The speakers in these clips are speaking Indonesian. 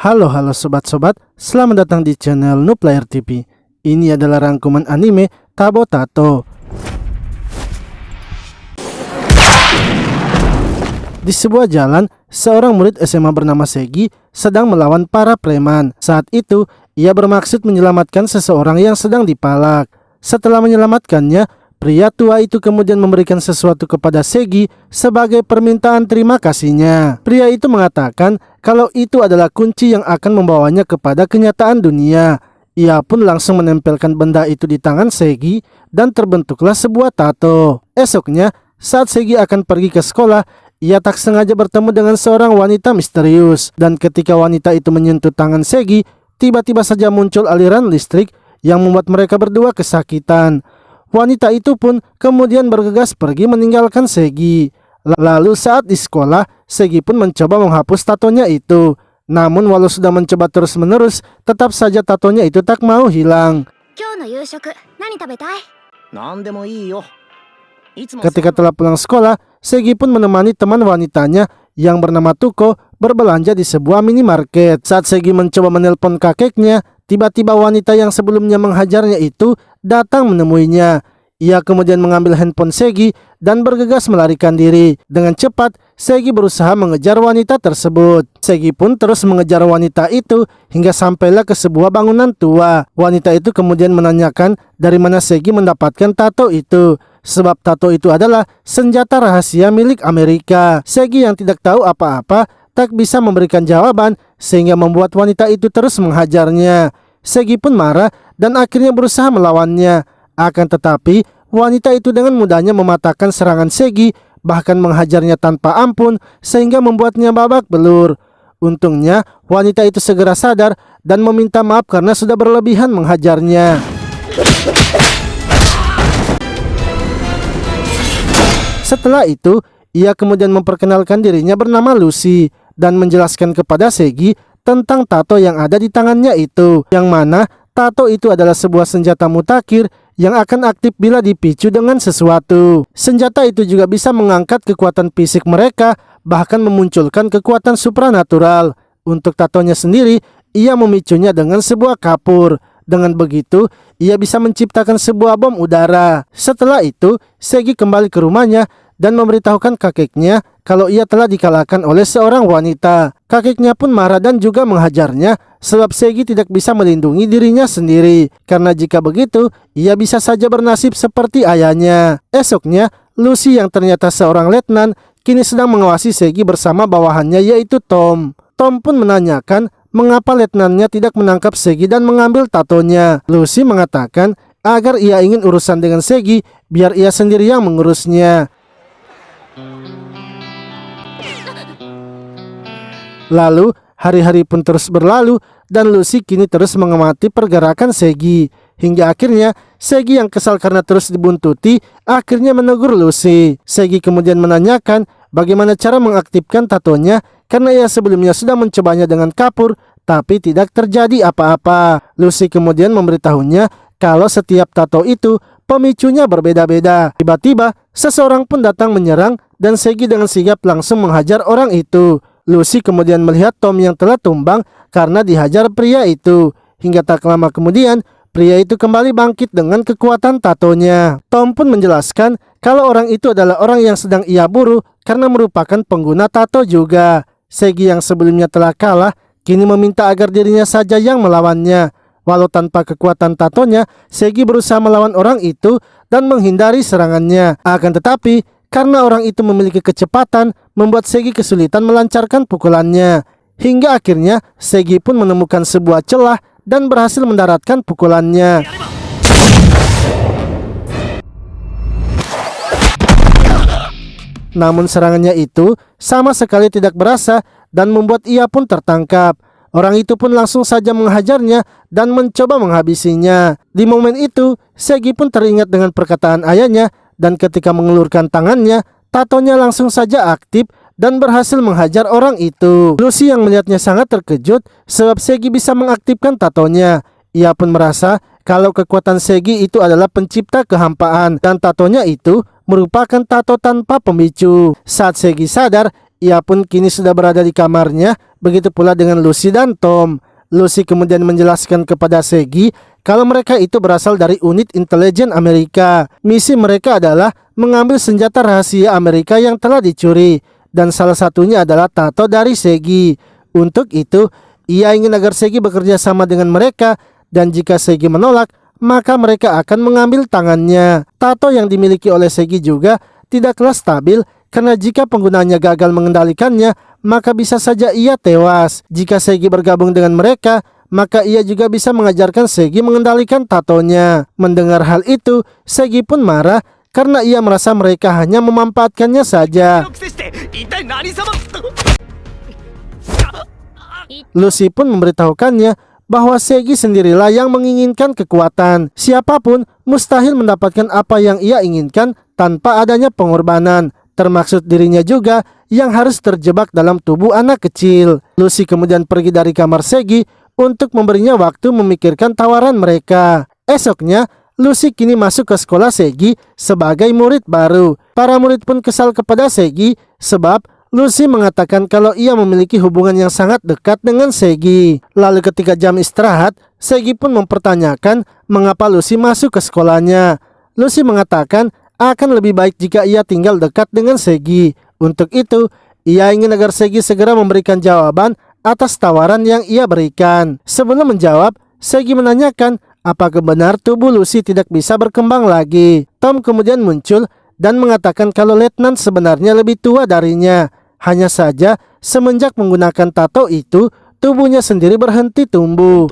Halo sobat-sobat, selamat datang di channel Nuplayer TV. Ini adalah rangkuman anime Tabo Tato. Di sebuah jalan, seorang murid SMA bernama Segi sedang melawan para preman. Saat itu, ia bermaksud menyelamatkan seseorang yang sedang dipalak. Setelah menyelamatkannya, pria tua itu kemudian memberikan sesuatu kepada Segi sebagai permintaan terima kasihnya. Pria itu mengatakan kalau itu adalah kunci yang akan membawanya kepada kenyataan dunia. Ia pun langsung menempelkan benda itu di tangan Segi dan terbentuklah sebuah tato. Esoknya, saat Segi akan pergi ke sekolah, ia tak sengaja bertemu dengan seorang wanita misterius. Dan ketika wanita itu menyentuh tangan Segi, tiba-tiba saja muncul aliran listrik yang membuat mereka berdua kesakitan. Wanita itu pun kemudian bergegas pergi meninggalkan Segi. Lalu saat di sekolah, Segi pun mencoba menghapus tatonya itu. Namun walau sudah mencoba terus-menerus, tetap saja tatonya itu tak mau hilang. Ketika telah pulang sekolah, Segi pun menemani teman wanitanya yang bernama Tuko berbelanja di sebuah minimarket. Saat Segi mencoba menelpon kakeknya, tiba-tiba wanita yang sebelumnya menghajarnya itu datang menemuinya. Ia kemudian mengambil handphone Segi dan bergegas melarikan diri. Dengan cepat, Segi berusaha mengejar wanita tersebut. Segi pun terus mengejar wanita itu hingga sampailah ke sebuah bangunan tua. Wanita itu kemudian menanyakan dari mana Segi mendapatkan tato itu. Sebab tato itu adalah senjata rahasia milik Amerika. Segi yang tidak tahu apa-apa tak bisa memberikan jawaban sehingga membuat wanita itu terus menghajarnya. Segi pun marah dan akhirnya berusaha melawannya. Akan tetapi wanita itu dengan mudahnya mematahkan serangan Segi, bahkan menghajarnya tanpa ampun sehingga membuatnya babak belur. Untungnya wanita itu segera sadar dan meminta maaf karena sudah berlebihan menghajarnya. Setelah itu, ia kemudian memperkenalkan dirinya bernama Lucy dan menjelaskan kepada Segi tentang tato yang ada di tangannya itu, yang mana tato itu adalah sebuah senjata mutakhir yang akan aktif bila dipicu dengan sesuatu. Senjata itu juga bisa mengangkat kekuatan fisik mereka, bahkan memunculkan kekuatan supranatural. Untuk tatonya sendiri, ia memicunya dengan sebuah kapur. Dengan begitu, ia bisa menciptakan sebuah bom udara. Setelah itu, Segi kembali ke rumahnya dan memberitahukan kakeknya kalau ia telah dikalahkan oleh seorang wanita. Kakeknya pun marah dan juga menghajarnya sebab Segi tidak bisa melindungi dirinya sendiri. Karena jika begitu, ia bisa saja bernasib seperti ayahnya. Esoknya, Lucy yang ternyata seorang letnan kini sedang mengawasi Segi bersama bawahannya yaitu Tom. Tom pun menanyakan mengapa letnannya tidak menangkap Segi dan mengambil tatonya. Lucy mengatakan agar ia ingin urusan dengan Segi biar ia sendiri yang mengurusnya. Lalu hari-hari pun terus berlalu dan Lucy kini terus mengamati pergerakan Segi. Hingga akhirnya Segi yang kesal karena terus dibuntuti akhirnya menegur Lucy. Segi kemudian menanyakan bagaimana cara mengaktifkan tatonya karena ia sebelumnya sudah mencobanya dengan kapur tapi tidak terjadi apa-apa. Lucy kemudian memberitahunya kalau setiap tato itu pemicunya berbeda-beda. Tiba-tiba seseorang pun datang menyerang dan Segi dengan sigap langsung menghajar orang itu. Lucy kemudian melihat Tom yang telah tumbang karena dihajar pria itu. Hingga tak lama kemudian, pria itu kembali bangkit dengan kekuatan tatonya. Tom pun menjelaskan kalau orang itu adalah orang yang sedang ia buru karena merupakan pengguna tato juga. Segi yang sebelumnya telah kalah, kini meminta agar dirinya saja yang melawannya. Walau tanpa kekuatan tatonya, Segi berusaha melawan orang itu dan menghindari serangannya. Akan tetapi, karena orang itu memiliki kecepatan, membuat Segi kesulitan melancarkan pukulannya. Hingga akhirnya Segi pun menemukan sebuah celah dan berhasil mendaratkan pukulannya. Namun serangannya itu sama sekali tidak berasa dan membuat ia pun tertangkap. Orang itu pun langsung saja menghajarnya dan mencoba menghabisinya. Di momen itu, Segi pun teringat dengan perkataan ayahnya dan ketika mengelurkan tangannya, tatonya langsung saja aktif dan berhasil menghajar orang itu. Lucy yang melihatnya sangat terkejut sebab Segi bisa mengaktifkan tatonya. Ia pun merasa kalau kekuatan Segi itu adalah pencipta kehampaan dan tatonya itu merupakan tato tanpa pemicu. Saat Segi sadar, ia pun kini sudah berada di kamarnya, begitu pula dengan Lucy dan Tom. Lucy kemudian menjelaskan kepada Segi kalau mereka itu berasal dari unit intelijen Amerika. Misi mereka adalah mengambil senjata rahasia Amerika yang telah dicuri, dan salah satunya adalah tato dari Segi. Untuk itu, ia ingin agar Segi bekerja sama dengan mereka, dan jika Segi menolak, maka mereka akan mengambil tangannya. Tato yang dimiliki oleh Segi juga tidaklah stabil, karena jika penggunanya gagal mengendalikannya, maka bisa saja ia tewas. Jika Segi bergabung dengan mereka, maka ia juga bisa mengajarkan Segi mengendalikan tatonya. Mendengar hal itu, Segi pun marah karena ia merasa mereka hanya memanfaatkannya saja. Lucy pun memberitahukannya bahwa Segi sendirilah yang menginginkan kekuatan. Siapapun mustahil mendapatkan apa yang ia inginkan tanpa adanya pengorbanan, termaksud dirinya juga yang harus terjebak dalam tubuh anak kecil. Lucy kemudian pergi dari kamar Segi untuk memberinya waktu memikirkan tawaran mereka. Esoknya, Lucy kini masuk ke sekolah Segi sebagai murid baru. Para murid pun kesal kepada Segi sebab Lucy mengatakan kalau ia memiliki hubungan yang sangat dekat dengan Segi. Lalu ketika jam istirahat, Segi pun mempertanyakan mengapa Lucy masuk ke sekolahnya. Lucy mengatakan akan lebih baik jika ia tinggal dekat dengan Segi. Untuk itu, ia ingin agar Segi segera memberikan jawaban atas tawaran yang ia berikan. Sebelum menjawab, Segi menanyakan apakah benar tubuh Lucy tidak bisa berkembang lagi. Tom kemudian muncul dan mengatakan kalau letnan sebenarnya lebih tua darinya. Hanya saja semenjak menggunakan tato itu, tubuhnya sendiri berhenti tumbuh.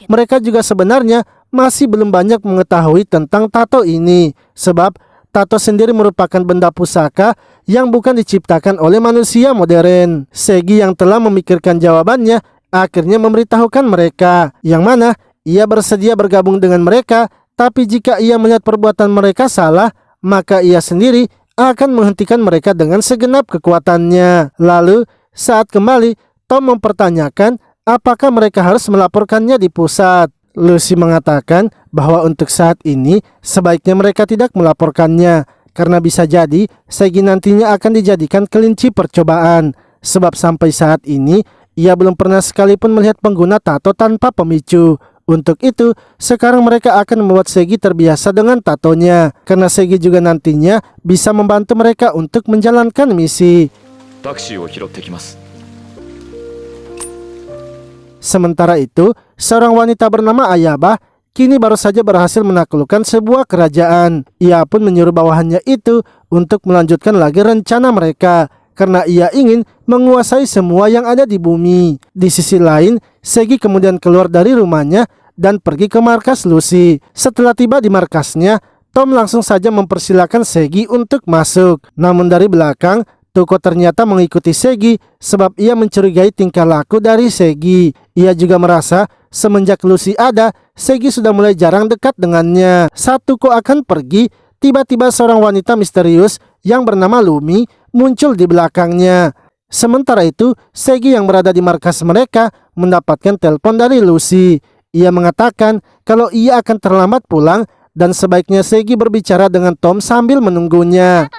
Mereka juga sebenarnya masih belum banyak mengetahui tentang tato ini, sebab tato sendiri merupakan benda pusaka yang bukan diciptakan oleh manusia modern. Segi yang telah memikirkan jawabannya akhirnya memberitahukan mereka, yang mana ia bersedia bergabung dengan mereka, tapi jika ia melihat perbuatan mereka salah, maka ia sendiri akan menghentikan mereka dengan segenap kekuatannya. Lalu saat kembali, Tom mempertanyakan apakah mereka harus melaporkannya di pusat. Lucy mengatakan bahwa untuk saat ini sebaiknya mereka tidak melaporkannya, karena bisa jadi Segi nantinya akan dijadikan kelinci percobaan. Sebab sampai saat ini ia belum pernah sekalipun melihat pengguna tato tanpa pemicu. Untuk itu, sekarang mereka akan membuat Segi terbiasa dengan tatonya, karena Segi juga nantinya bisa membantu mereka untuk menjalankan misi. Sementara itu, seorang wanita bernama Ayaba kini baru saja berhasil menaklukkan sebuah kerajaan. Ia pun menyuruh bawahannya itu untuk melanjutkan lagi rencana mereka, karena ia ingin menguasai semua yang ada di bumi. Di sisi lain, Segi kemudian keluar dari rumahnya dan pergi ke markas Lucy. Setelah tiba di markasnya, Tom langsung saja mempersilahkan Segi untuk masuk. Namun dari belakang, Tuko ternyata mengikuti Segi sebab ia mencurigai tingkah laku dari Segi. Ia juga merasa semenjak Lucy ada, Segi sudah mulai jarang dekat dengannya. Saat Tuko akan pergi, tiba-tiba seorang wanita misterius yang bernama Lumi muncul di belakangnya. Sementara itu, Segi yang berada di markas mereka mendapatkan telepon dari Lucy. Ia mengatakan kalau ia akan terlambat pulang dan sebaiknya Segi berbicara dengan Tom sambil menunggunya.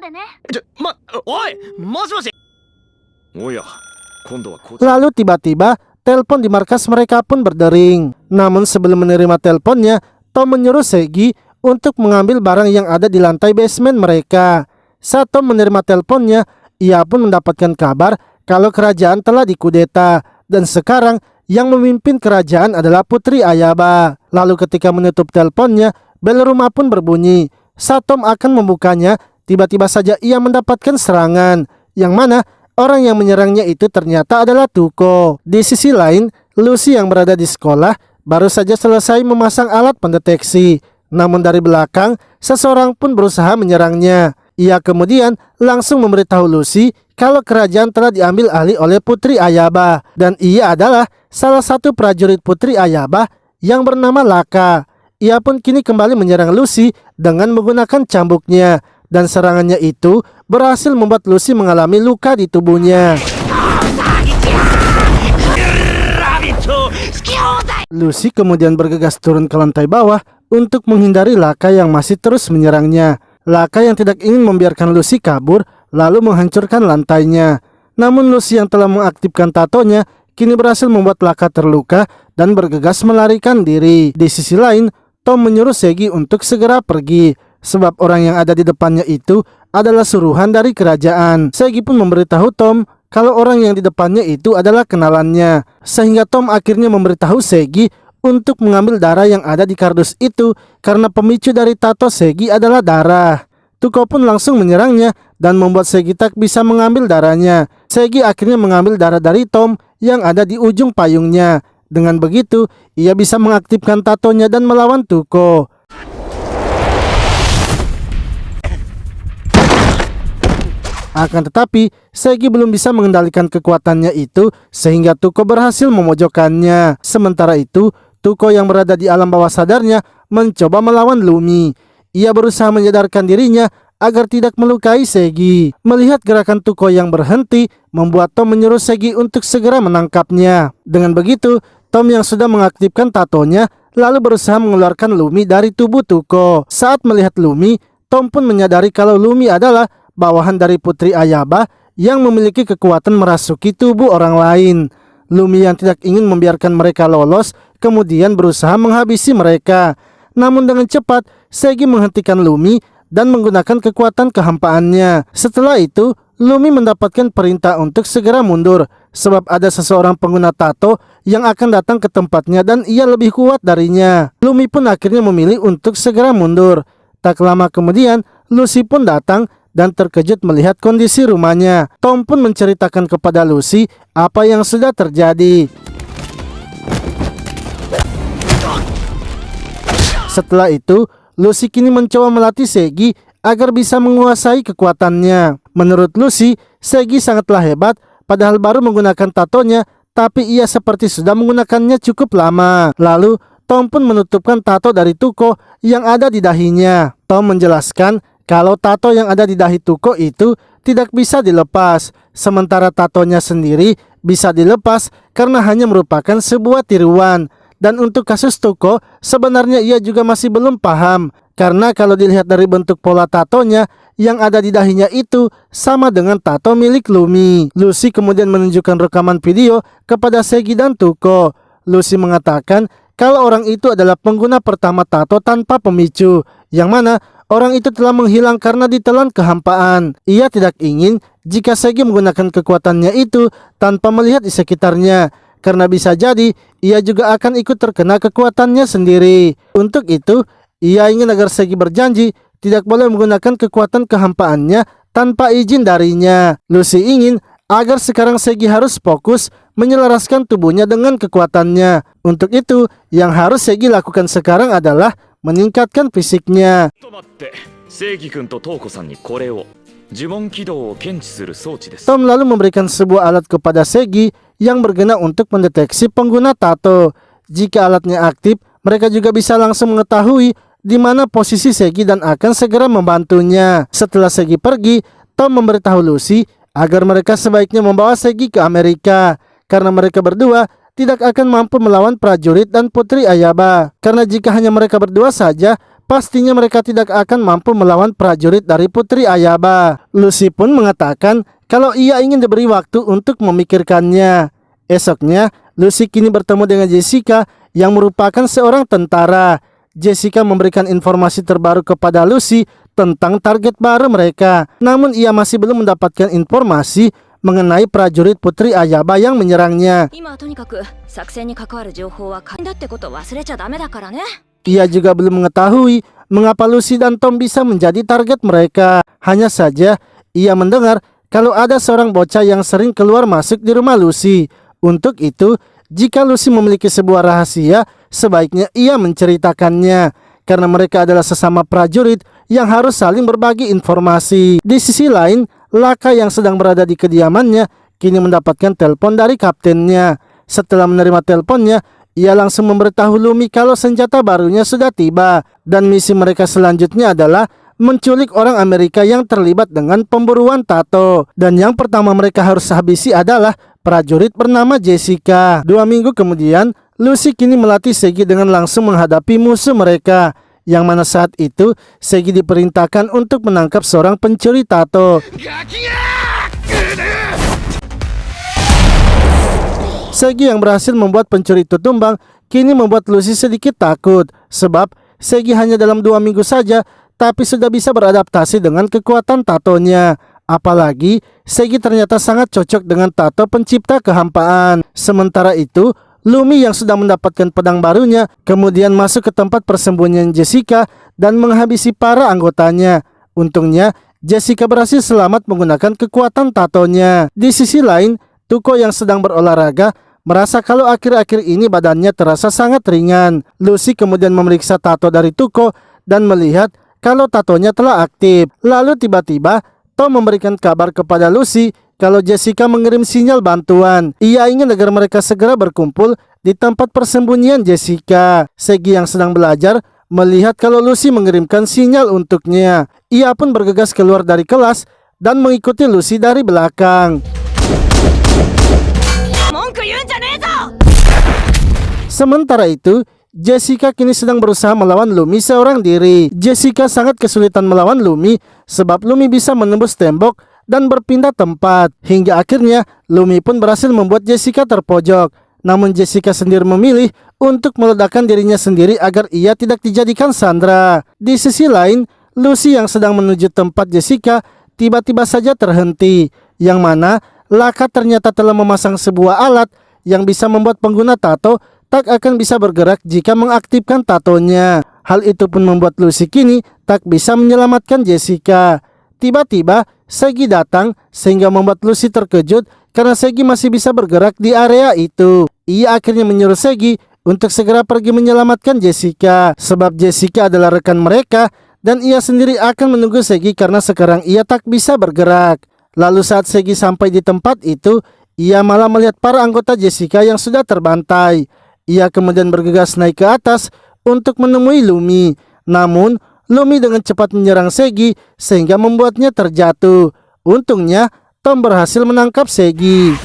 Lalu tiba-tiba telepon di markas mereka pun berdering. Namun sebelum menerima teleponnya, Tom menyuruh Segi untuk mengambil barang yang ada di lantai basement mereka. Saat Tom menerima teleponnya, ia pun mendapatkan kabar kalau kerajaan telah dikudeta dan sekarang yang memimpin kerajaan adalah Putri Ayaba. Lalu ketika menutup teleponnya, bel rumah pun berbunyi. Saat Tom akan membukanya, tiba-tiba saja ia mendapatkan serangan, yang mana orang yang menyerangnya itu ternyata adalah Tuko. Di sisi lain, Lucy yang berada di sekolah baru saja selesai memasang alat pendeteksi. Namun dari belakang, seseorang pun berusaha menyerangnya. Ia kemudian langsung memberitahu Lucy kalau kerajaan telah diambil alih oleh Putri Ayaba, dan ia adalah salah satu prajurit Putri Ayaba yang bernama Laka. Ia pun kini kembali menyerang Lucy dengan menggunakan cambuknya, dan serangannya itu berhasil membuat Lucy mengalami luka di tubuhnya. Lucy kemudian bergegas turun ke lantai bawah untuk menghindari Laka yang masih terus menyerangnya. Laka yang tidak ingin membiarkan Lucy kabur lalu menghancurkan lantainya. Namun Lucy yang telah mengaktifkan tatonya kini berhasil membuat Laka terluka dan bergegas melarikan diri. Di sisi lain, Tom menyuruh Segi untuk segera pergi sebab orang yang ada di depannya itu adalah suruhan dari kerajaan. Segi pun memberitahu Tom kalau orang yang di depannya itu adalah kenalannya, sehingga Tom akhirnya memberitahu Segi untuk mengambil darah yang ada di kardus itu karena pemicu dari tato Segi adalah darah. Tuko pun langsung menyerangnya dan membuat Segi tak bisa mengambil darahnya. Segi akhirnya mengambil darah dari Tom yang ada di ujung payungnya. Dengan begitu, ia bisa mengaktifkan tatonya dan melawan Tuko. Akan tetapi, Segi belum bisa mengendalikan kekuatannya itu sehingga Tuko berhasil memojokkannya. Sementara itu, Tuko yang berada di alam bawah sadarnya mencoba melawan Lumi. Ia berusaha menyadarkan dirinya agar tidak melukai Segi. Melihat gerakan Tuko yang berhenti, membuat Tom menyuruh Segi untuk segera menangkapnya. Dengan begitu, Tom yang sudah mengaktifkan tatonya lalu berusaha mengeluarkan Lumi dari tubuh Tuko. Saat melihat Lumi, Tom pun menyadari kalau Lumi adalah bawahan dari Putri Ayaba yang memiliki kekuatan merasuki tubuh orang lain. Lumi yang tidak ingin membiarkan mereka lolos kemudian berusaha menghabisi mereka. Namun dengan cepat, Segi menghentikan Lumi dan menggunakan kekuatan kehampaannya. Setelah itu, Lumi mendapatkan perintah untuk segera mundur sebab ada seseorang pengguna tato yang akan datang ke tempatnya dan ia lebih kuat darinya. Lumi pun akhirnya memilih untuk segera mundur. Tak lama kemudian, Lucy pun datang dan terkejut melihat kondisi rumahnya. Tom pun menceritakan kepada Lucy apa yang sudah terjadi. Setelah itu, Lucy kini mencoba melatih Segi agar bisa menguasai kekuatannya. Menurut Lucy, Segi sangatlah hebat padahal baru menggunakan tatonya, tapi ia seperti sudah menggunakannya cukup lama. Lalu, Tom pun menutupkan tato dari Tuko yang ada di dahinya. Tom menjelaskan kalau tato yang ada di dahi Tuko itu tidak bisa dilepas, sementara tatonya sendiri bisa dilepas karena hanya merupakan sebuah tiruan. Dan untuk kasus Tuko, sebenarnya ia juga masih belum paham karena kalau dilihat dari bentuk pola tatonya yang ada di dahinya itu sama dengan tato milik Lumi. Lucy kemudian menunjukkan rekaman video kepada Segi dan Tuko. Lucy mengatakan kalau orang itu adalah pengguna pertama tato tanpa pemicu, yang mana orang itu telah menghilang karena ditelan kehampaan. Ia tidak ingin jika Segi menggunakan kekuatannya itu tanpa melihat di sekitarnya, karena bisa jadi ia juga akan ikut terkena kekuatannya sendiri. Untuk itu, ia ingin agar Segi berjanji tidak boleh menggunakan kekuatan kehampaannya tanpa izin darinya. Lucy ingin agar sekarang Segi harus fokus menyelaraskan tubuhnya dengan kekuatannya. Untuk itu, yang harus Segi lakukan sekarang adalah meningkatkan fisiknya. Tom lalu memberikan sebuah alat kepada Segi yang berguna untuk mendeteksi pengguna tato. Jika alatnya aktif, mereka juga bisa langsung mengetahui di mana posisi Segi dan akan segera membantunya. Setelah Segi pergi, Tom memberitahu Lucy agar mereka sebaiknya membawa Segi ke Amerika karena mereka berdua tidak akan mampu melawan prajurit dan Putri Ayaba. Karena jika hanya mereka berdua saja, pastinya mereka tidak akan mampu melawan prajurit dari Putri Ayaba. Lucy pun mengatakan kalau ia ingin diberi waktu untuk memikirkannya. Esoknya, Lucy kini bertemu dengan Jessica yang merupakan seorang tentara. Jessica memberikan informasi terbaru kepada Lucy tentang target baru mereka. Namun ia masih belum mendapatkan informasi mengenai prajurit Putri Ayaba yang menyerangnya. Ia juga belum mengetahui mengapa Lucy dan Tom bisa menjadi target mereka. Hanya saja ia mendengar kalau ada seorang bocah yang sering keluar masuk di rumah Lucy. Untuk itu, jika Lucy memiliki sebuah rahasia, sebaiknya ia menceritakannya karena mereka adalah sesama prajurit yang harus saling berbagi informasi. Di sisi lain, Laka yang sedang berada di kediamannya kini mendapatkan telepon dari kaptennya. Setelah menerima teleponnya, ia langsung memberitahu Lumi kalau senjata barunya sudah tiba dan misi mereka selanjutnya adalah menculik orang Amerika yang terlibat dengan pemburuan tato. Dan yang pertama mereka harus habisi adalah prajurit bernama Jessica. 2 minggu kemudian, Lucy kini melatih Segi dengan langsung menghadapi musuh mereka, yang mana saat itu Segi diperintahkan untuk menangkap seorang pencuri tato. Segi yang berhasil membuat pencuri itu tumbang kini membuat Lucy sedikit takut, sebab Segi hanya dalam 2 minggu saja tapi sudah bisa beradaptasi dengan kekuatan tatonya. Apalagi Segi ternyata sangat cocok dengan tato pencipta kehampaan. Sementara itu Lumi yang sudah mendapatkan pedang barunya kemudian masuk ke tempat persembunyian Jessica dan menghabisi para anggotanya. Untungnya Jessica berhasil selamat menggunakan kekuatan tatonya. Di sisi lain, Tuko yang sedang berolahraga merasa kalau akhir-akhir ini badannya terasa sangat ringan. Lucy kemudian memeriksa tato dari Tuko dan melihat kalau tatonya telah aktif. Lalu tiba-tiba Tom memberikan kabar kepada Lucy kalau Jessica mengirim sinyal bantuan. Ia ingin agar mereka segera berkumpul di tempat persembunyian Jessica. Segi yang sedang belajar melihat kalau Lucy mengirimkan sinyal untuknya. Ia pun bergegas keluar dari kelas dan mengikuti Lucy dari belakang. Sementara itu, Jessica kini sedang berusaha melawan Lumi seorang diri. Jessica sangat kesulitan melawan Lumi sebab Lumi bisa menembus tembok dan berpindah tempat. Hingga akhirnya Lumi pun berhasil membuat Jessica terpojok. Namun Jessica sendiri memilih untuk meledakkan dirinya sendiri agar ia tidak dijadikan sandera. Di sisi lain, Lucy yang sedang menuju tempat Jessica tiba-tiba saja terhenti. Yang mana Laka ternyata telah memasang sebuah alat yang bisa membuat pengguna tato tak akan bisa bergerak jika mengaktifkan tatonya. Hal itu pun membuat Lucy kini tak bisa menyelamatkan Jessica. Tiba-tiba Segi datang sehingga membuat Lucy terkejut karena Segi masih bisa bergerak di area itu. Ia akhirnya menyuruh Segi untuk segera pergi menyelamatkan Jessica, sebab Jessica adalah rekan mereka dan ia sendiri akan menunggu Segi karena sekarang ia tak bisa bergerak. Lalu saat Segi sampai di tempat itu, ia malah melihat para anggota Jessica yang sudah terbantai. Ia kemudian bergegas naik ke atas untuk menemui Lumi. Namun Lumi dengan cepat menyerang Segi sehingga membuatnya terjatuh. Untungnya Tom berhasil menangkap Segi.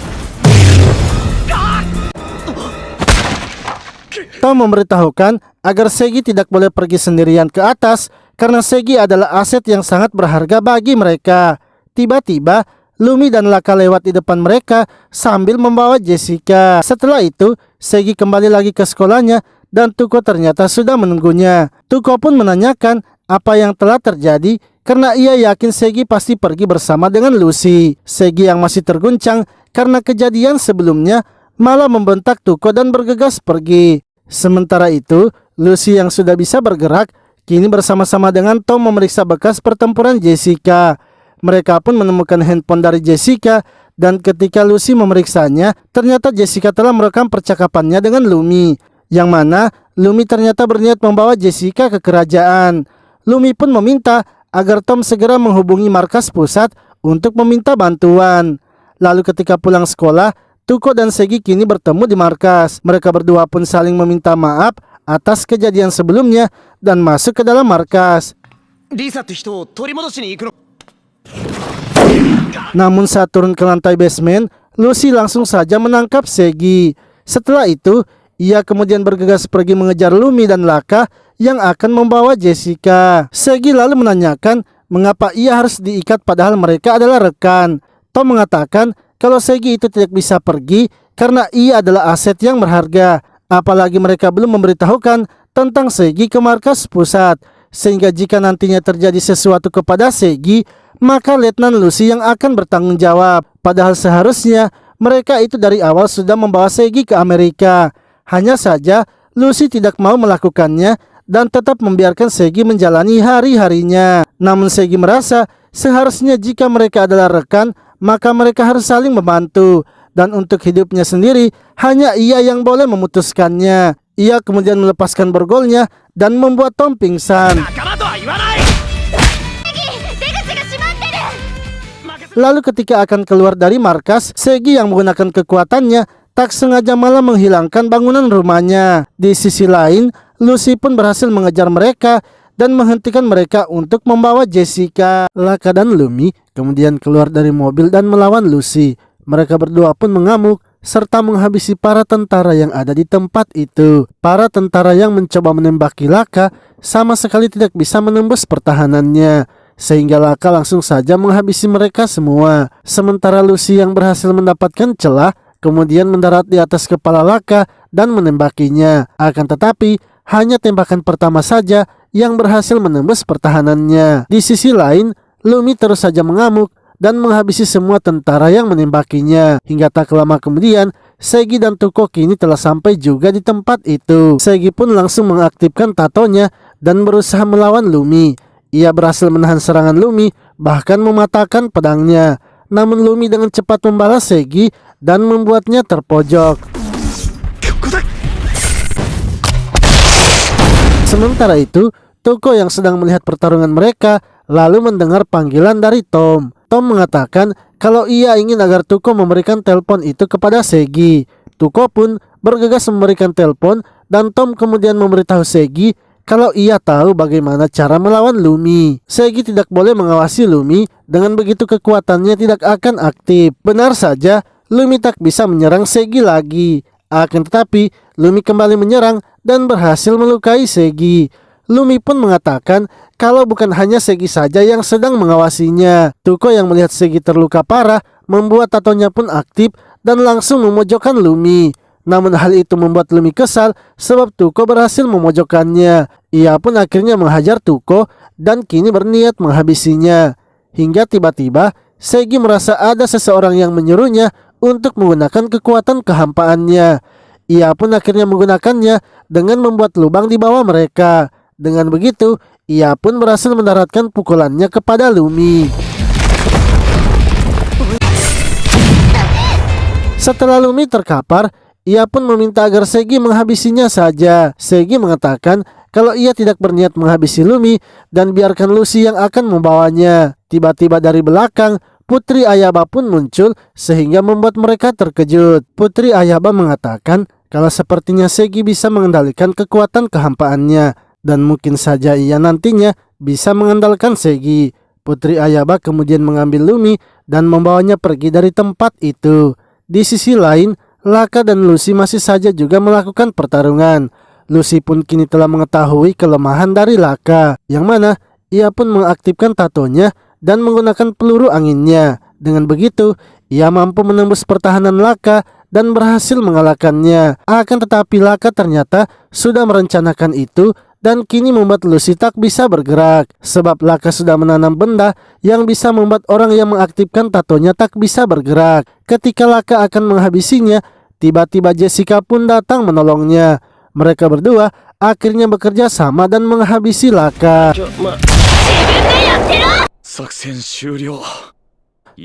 Tom memberitahukan agar Segi tidak boleh pergi sendirian ke atas karena Segi adalah aset yang sangat berharga bagi mereka. Tiba-tiba Lumi dan Laka lewat di depan mereka sambil membawa Jessica. Setelah itu Segi kembali lagi ke sekolahnya dan Tuko ternyata sudah menunggunya. Tuko pun menanyakan apa yang telah terjadi karena ia yakin Segi pasti pergi bersama dengan Lucy. Segi yang masih terguncang karena kejadian sebelumnya malah membentak Tuko dan bergegas pergi. Sementara itu Lucy yang sudah bisa bergerak kini bersama-sama dengan Tom memeriksa bekas pertempuran Jessica. Mereka pun menemukan handphone dari Jessica dan ketika Lucy memeriksanya, ternyata Jessica telah merekam percakapannya dengan Lumi. Yang mana Lumi ternyata berniat membawa Jessica ke kerajaan. Lumi pun meminta agar Tom segera menghubungi markas pusat untuk meminta bantuan. Lalu ketika pulang sekolah, Tuko dan Segi kini bertemu di markas. Mereka berdua pun saling meminta maaf atas kejadian sebelumnya dan masuk ke dalam markas. Namun saat turun ke lantai basement, Lucy langsung saja menangkap Segi. Setelah itu, ia kemudian bergegas pergi mengejar Lumi dan Laka yang akan membawa Jessica. Segi lalu menanyakan mengapa ia harus diikat padahal mereka adalah rekan. Tom mengatakan kalau Segi itu tidak bisa pergi karena ia adalah aset yang berharga. Apalagi mereka belum memberitahukan tentang Segi ke markas pusat. Sehingga jika nantinya terjadi sesuatu kepada Segi, maka Letnan Lucy yang akan bertanggung jawab. Padahal seharusnya mereka itu dari awal sudah membawa Segi ke Amerika. Hanya saja Lucy tidak mau melakukannya dan tetap membiarkan Segi menjalani hari-harinya. Namun Segi merasa seharusnya jika mereka adalah rekan, maka mereka harus saling membantu. Dan untuk hidupnya sendiri, hanya ia yang boleh memutuskannya. Ia kemudian melepaskan borgolnya dan membuat Tom pingsan. Lalu ketika akan keluar dari markas, Segi yang menggunakan kekuatannya tak sengaja malah menghilangkan bangunan rumahnya. Di sisi lain, Lucy pun berhasil mengejar mereka dan menghentikan mereka untuk membawa Jessica. Laka dan Lumi kemudian keluar dari mobil dan melawan Lucy. Mereka berdua pun mengamuk serta menghabisi para tentara yang ada di tempat itu. Para tentara yang mencoba menembaki Laka sama sekali tidak bisa menembus pertahanannya, sehingga Laka langsung saja menghabisi mereka semua. Sementara Lucy yang berhasil mendapatkan celah kemudian mendarat di atas kepala Laka dan menembakinya. Akan tetapi hanya tembakan pertama saja yang berhasil menembus pertahanannya. Di sisi lain, Lumi terus saja mengamuk dan menghabisi semua tentara yang menembakinya. Hingga tak lama kemudian, Segi dan Tuko kini telah sampai juga di tempat itu. Segi pun langsung mengaktifkan tatonya dan berusaha melawan Lumi. Ia berhasil menahan serangan Lumi, bahkan mematahkan pedangnya. Namun Lumi dengan cepat membalas Segi dan membuatnya terpojok. Sementara itu, Tuko yang sedang melihat pertarungan mereka lalu mendengar panggilan dari Tom. Tom mengatakan kalau ia ingin agar Tuko memberikan telepon itu kepada Segi. Tuko pun bergegas memberikan telepon dan Tom kemudian memberitahu Segi kalau ia tahu bagaimana cara melawan Lumi. Segi tidak boleh mengawasi Lumi, dengan begitu kekuatannya tidak akan aktif. Benar saja, Lumi tak bisa menyerang Segi lagi. Akan tetapi, Lumi kembali menyerang dan berhasil melukai Segi. Lumi pun mengatakan kalau bukan hanya Segi saja yang sedang mengawasinya. Tuko yang melihat Segi terluka parah membuat tatonya pun aktif dan langsung memojokkan Lumi. Namun hal itu membuat Lumi kesal sebab Tuko berhasil memojokkannya. Ia pun akhirnya menghajar Tuko dan kini berniat menghabisinya. Hingga tiba-tiba Segi merasa ada seseorang yang menyuruhnya untuk menggunakan kekuatan kehampaannya. Ia pun akhirnya menggunakannya dengan membuat lubang di bawah mereka. Dengan begitu, ia pun berhasil mendaratkan pukulannya kepada Lumi. Setelah Lumi terkapar, ia pun meminta agar Segi menghabisinya saja. Segi mengatakan kalau ia tidak berniat menghabisi Lumi dan biarkan Lucy yang akan membawanya. Tiba-tiba dari belakang, Putri Ayaba pun muncul sehingga membuat mereka terkejut. Putri Ayaba mengatakan kalau sepertinya Segi bisa mengendalikan kekuatan kehampaannya dan mungkin saja ia nantinya bisa mengandalkan Segi. Putri Ayaba kemudian mengambil Lumi dan membawanya pergi dari tempat itu. Di sisi lain, Laka dan Lucy masih saja juga melakukan pertarungan. Lucy pun kini telah mengetahui kelemahan dari Laka, yang mana ia pun mengaktifkan tatonya dan menggunakan peluru anginnya. Dengan begitu, ia mampu menembus pertahanan Laka dan berhasil mengalahkannya. Akan tetapi Laka ternyata sudah merencanakan itu dan kini membuat Lucy tak bisa bergerak. Sebab Laka sudah menanam benda yang bisa membuat orang yang mengaktifkan tatonya tak bisa bergerak. Ketika Laka akan menghabisinya, tiba-tiba Jessica pun datang menolongnya. Mereka berdua akhirnya bekerja sama dan menghabisi Laka.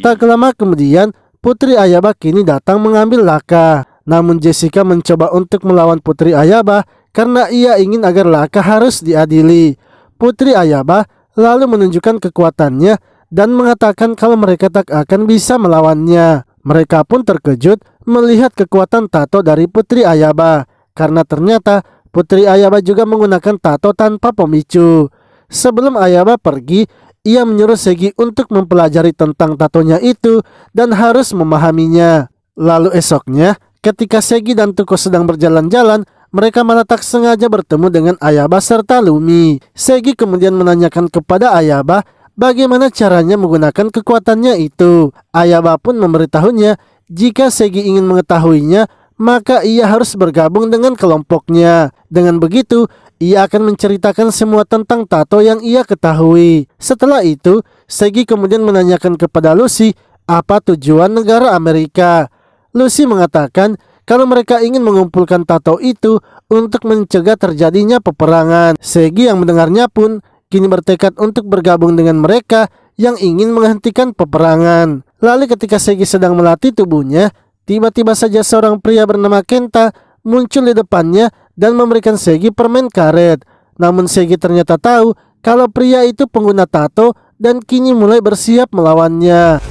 Tak lama kemudian, Putri Ayaba kini datang mengambil Laka. Namun Jessica mencoba untuk melawan Putri Ayaba karena ia ingin agar Laka harus diadili. Putri Ayaba lalu menunjukkan kekuatannya dan mengatakan kalau mereka tak akan bisa melawannya. Mereka pun terkejut melihat kekuatan tato dari Putri Ayaba, karena ternyata Putri Ayaba juga menggunakan tato tanpa pemicu. Sebelum Ayaba pergi, ia menyuruh Segi untuk mempelajari tentang tatonya itu dan harus memahaminya. Lalu esoknya, ketika Segi dan Tuko sedang berjalan-jalan, mereka malah tak sengaja bertemu dengan Ayaba serta Lumi. Segi kemudian menanyakan kepada Ayaba bagaimana caranya menggunakan kekuatannya itu. Ayaba pun memberitahunya jika Segi ingin mengetahuinya, maka ia harus bergabung dengan kelompoknya. Dengan begitu, ia akan menceritakan semua tentang tato yang ia ketahui. Setelah itu, Segi kemudian menanyakan kepada Lucy apa tujuan negara Amerika. Lucy mengatakan kalau mereka ingin mengumpulkan tato itu untuk mencegah terjadinya peperangan. Segi yang mendengarnya pun kini bertekad untuk bergabung dengan mereka yang ingin menghentikan peperangan. Lalu ketika Segi sedang melatih tubuhnya, tiba-tiba saja seorang pria bernama Kenta muncul di depannya dan memberikan Segi permen karet. Namun Segi ternyata tahu kalau pria itu pengguna tato dan kini mulai bersiap melawannya.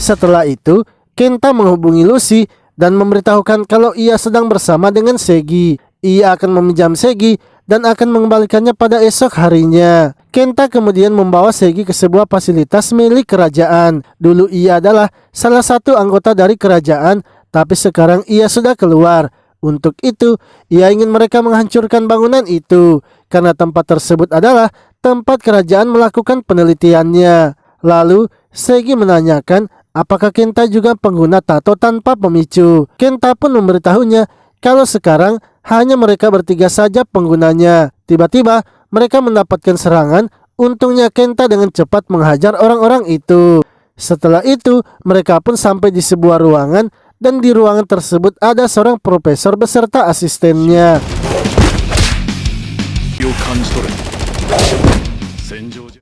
Setelah itu, Kenta menghubungi Lucy dan memberitahukan kalau ia sedang bersama dengan Segi. Ia akan meminjam Segi dan akan mengembalikannya pada esok harinya. Kenta kemudian membawa Segi ke sebuah fasilitas milik kerajaan. Dulu ia adalah salah satu anggota dari kerajaan, tapi sekarang ia sudah keluar. Untuk itu, ia ingin mereka menghancurkan bangunan itu karena tempat tersebut adalah tempat kerajaan melakukan penelitiannya. Lalu, Segi menanyakan apakah Kenta juga pengguna tato tanpa pemicu. Kenta pun memberitahunya kalau sekarang hanya mereka bertiga saja penggunanya. Tiba-tiba, mereka mendapatkan serangan. Untungnya Kenta dengan cepat menghajar orang-orang itu. Setelah itu, mereka pun sampai di sebuah ruangan. Dan di ruangan tersebut ada seorang profesor beserta asistennya.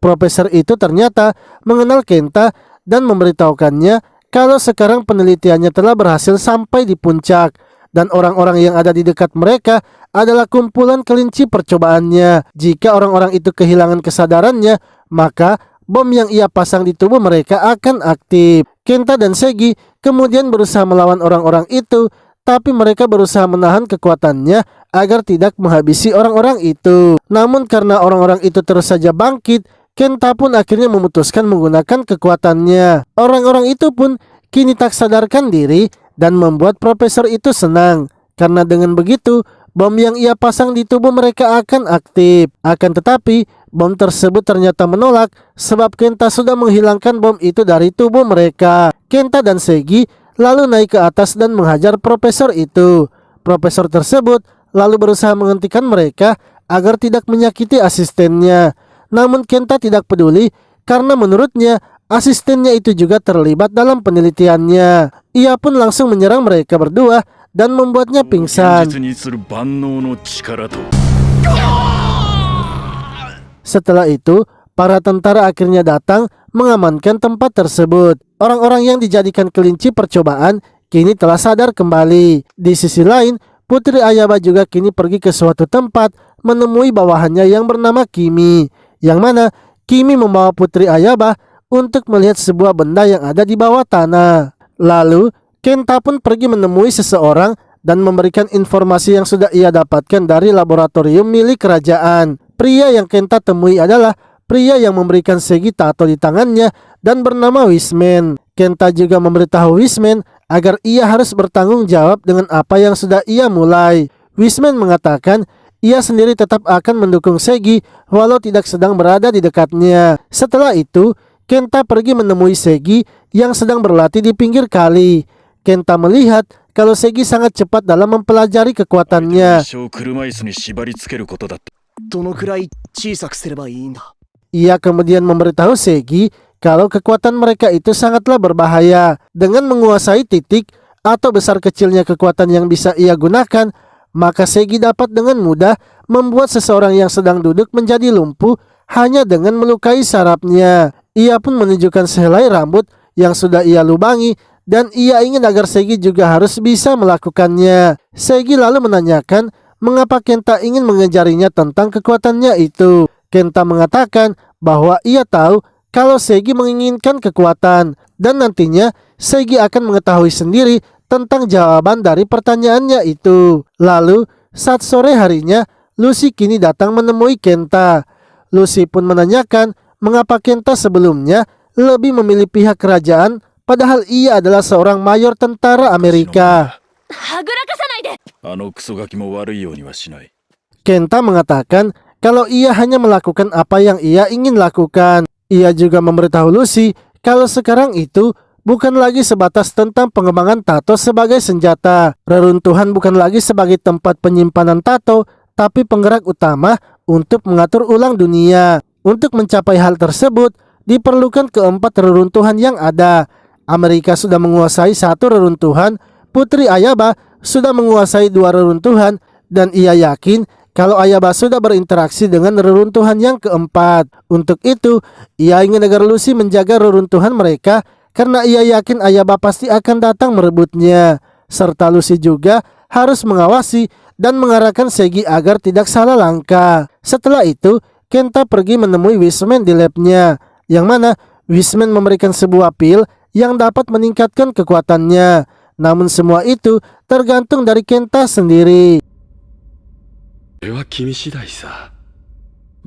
Profesor itu ternyata mengenal Kenta dan memberitahukannya kalau sekarang penelitiannya telah berhasil sampai di puncak. Dan orang-orang yang ada di dekat mereka adalah kumpulan kelinci percobaannya. Jika orang-orang itu kehilangan kesadarannya, maka bom yang ia pasang di tubuh mereka akan aktif. Kenta dan Segi kemudian berusaha melawan orang-orang itu, tapi mereka berusaha menahan kekuatannya agar tidak menghabisi orang-orang itu. Namun karena orang-orang itu terus saja bangkit, Kenta pun akhirnya memutuskan menggunakan kekuatannya. Orang-orang itu pun kini tak sadarkan diri dan membuat profesor itu senang. Karena dengan begitu, bom yang ia pasang di tubuh mereka akan aktif. Akan tetapi, bom tersebut ternyata menolak sebab Kenta sudah menghilangkan bom itu dari tubuh mereka. Kenta dan Segi lalu naik ke atas dan menghajar profesor itu. Profesor tersebut lalu berusaha menghentikan mereka agar tidak menyakiti asistennya. Namun Kenta tidak peduli karena menurutnya asistennya itu juga terlibat dalam penelitiannya. Ia pun langsung menyerang mereka berdua dan membuatnya pingsan. Setelah itu, para tentara akhirnya datang mengamankan tempat tersebut. Orang-orang yang dijadikan kelinci percobaan kini telah sadar kembali. Di sisi lain, Putri Ayaba juga kini pergi ke suatu tempat menemui bawahannya yang bernama Kimi. Yang mana Kimi membawa Putri Ayaba untuk melihat sebuah benda yang ada di bawah tanah. Lalu, Kenta pun pergi menemui seseorang dan memberikan informasi yang sudah ia dapatkan dari laboratorium milik kerajaan. Pria yang Kenta temui adalah pria yang memberikan Segi tato di tangannya dan bernama Wisman. Kenta juga memberitahu Wisman agar ia harus bertanggung jawab dengan apa yang sudah ia mulai. Wisman mengatakan ia sendiri tetap akan mendukung Segi walau tidak sedang berada di dekatnya. Setelah itu, Kenta pergi menemui Segi yang sedang berlatih di pinggir kali. Kenta melihat kalau Segi sangat cepat dalam mempelajari kekuatannya. Ia kemudian memberitahu Segi kalau kekuatan mereka itu sangatlah berbahaya. Dengan menguasai titik atau besar kecilnya kekuatan yang bisa ia gunakan, maka Segi dapat dengan mudah membuat seseorang yang sedang duduk menjadi lumpuh hanya dengan melukai sarafnya. Ia pun menunjukkan sehelai rambut yang sudah ia lubangi dan ia ingin agar Segi juga harus bisa melakukannya. Segi lalu menanyakan mengapa Kenta ingin mengejarinya tentang kekuatannya itu. Kenta mengatakan bahwa ia tahu kalau Segi menginginkan kekuatan dan nantinya Segi akan mengetahui sendiri tentang jawaban dari pertanyaannya itu. Lalu saat sore harinya, Lucy kini datang menemui Kenta. Lucy pun menanyakan mengapa Kenta sebelumnya lebih memilih pihak kerajaan padahal ia adalah seorang mayor tentara Amerika. Kenta mengatakan kalau ia hanya melakukan apa yang ia ingin lakukan. Ia juga memberitahu Lucy kalau sekarang itu bukan lagi sebatas tentang pengembangan tato sebagai senjata. Reruntuhan bukan lagi sebagai tempat penyimpanan tato, tapi penggerak utama untuk mengatur ulang dunia. Untuk mencapai hal tersebut, diperlukan keempat reruntuhan yang ada. Amerika sudah menguasai satu reruntuhan, Putri Ayaba sudah menguasai dua reruntuhan, dan ia yakin kalau Ayaba sudah berinteraksi dengan reruntuhan yang keempat. Untuk itu, ia ingin agar Lucy menjaga reruntuhan mereka karena ia yakin Ayaba pasti akan datang merebutnya. Serta Lucy juga harus mengawasi dan mengarahkan Segi agar tidak salah langkah. Setelah itu, Kenta pergi menemui Wisman di labnya, yang mana Wisman memberikan sebuah pil yang dapat meningkatkan kekuatannya. Namun semua itu tergantung dari Kenta sendiri.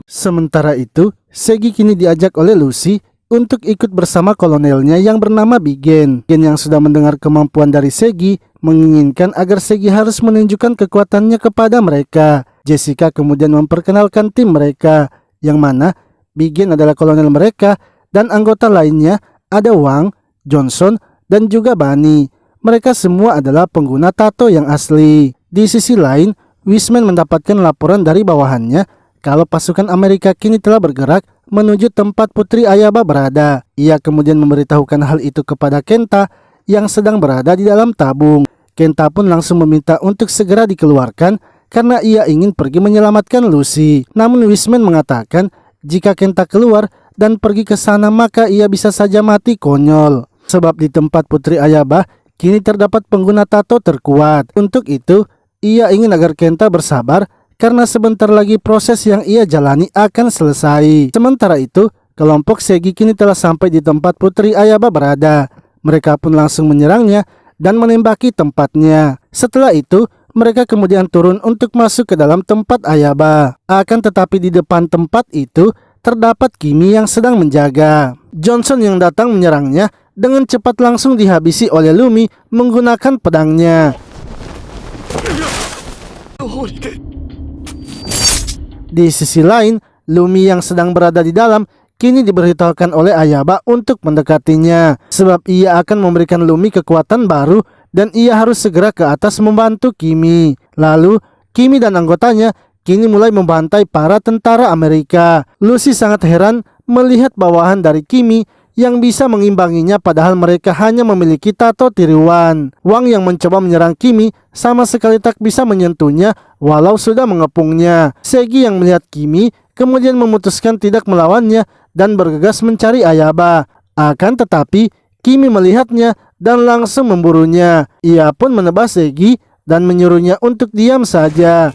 Sementara itu, Segi kini diajak oleh Lucy untuk ikut bersama kolonelnya yang bernama Bigen. Bigen yang sudah mendengar kemampuan dari Segi menginginkan agar Segi harus menunjukkan kekuatannya kepada mereka. Jessica kemudian memperkenalkan tim mereka, yang mana Bigen adalah kolonel mereka dan anggota lainnya ada Wang, Johnson, dan juga Bunny. Mereka semua adalah pengguna tato yang asli. Di sisi lain, Wiseman mendapatkan laporan dari bawahannya kalau pasukan Amerika kini telah bergerak menuju tempat Putri Ayaba berada. Ia kemudian memberitahukan hal itu kepada Kenta yang sedang berada di dalam tabung. Kenta pun langsung meminta untuk segera dikeluarkan karena ia ingin pergi menyelamatkan Lucy. Namun Wiseman mengatakan jika Kenta keluar dan pergi ke sana maka ia bisa saja mati konyol. Sebab di tempat Putri Ayaba kini terdapat pengguna tato terkuat. Untuk itu, ia ingin agar Kenta bersabar karena sebentar lagi proses yang ia jalani akan selesai. Sementara itu, kelompok Segi kini telah sampai di tempat Putri Ayaba berada. Mereka pun langsung menyerangnya dan menembaki tempatnya. Setelah itu, mereka kemudian turun untuk masuk ke dalam tempat Ayaba. Akan tetapi di depan tempat itu, terdapat Kimi yang sedang menjaga. Johnson yang datang menyerangnya dengan cepat langsung dihabisi oleh Lumi menggunakan pedangnya. Di sisi lain, Lumi yang sedang berada di dalam kini diberitahukan oleh Ayaba untuk mendekatinya, sebab ia akan memberikan Lumi kekuatan baru dan ia harus segera ke atas membantu Kimi. Lalu, Kimi dan anggotanya kini mulai membantai para tentara Amerika. Lucy sangat heran melihat bawahan dari Kimi yang bisa mengimbanginya padahal mereka hanya memiliki tato tiruan. Wang yang mencoba menyerang Kimi sama sekali tak bisa menyentuhnya walau sudah mengepungnya. Segi yang melihat Kimi kemudian memutuskan tidak melawannya dan bergegas mencari Ayaba. Akan tetapi Kimi melihatnya dan langsung memburunya. Ia pun menebas Segi dan menyuruhnya untuk diam saja.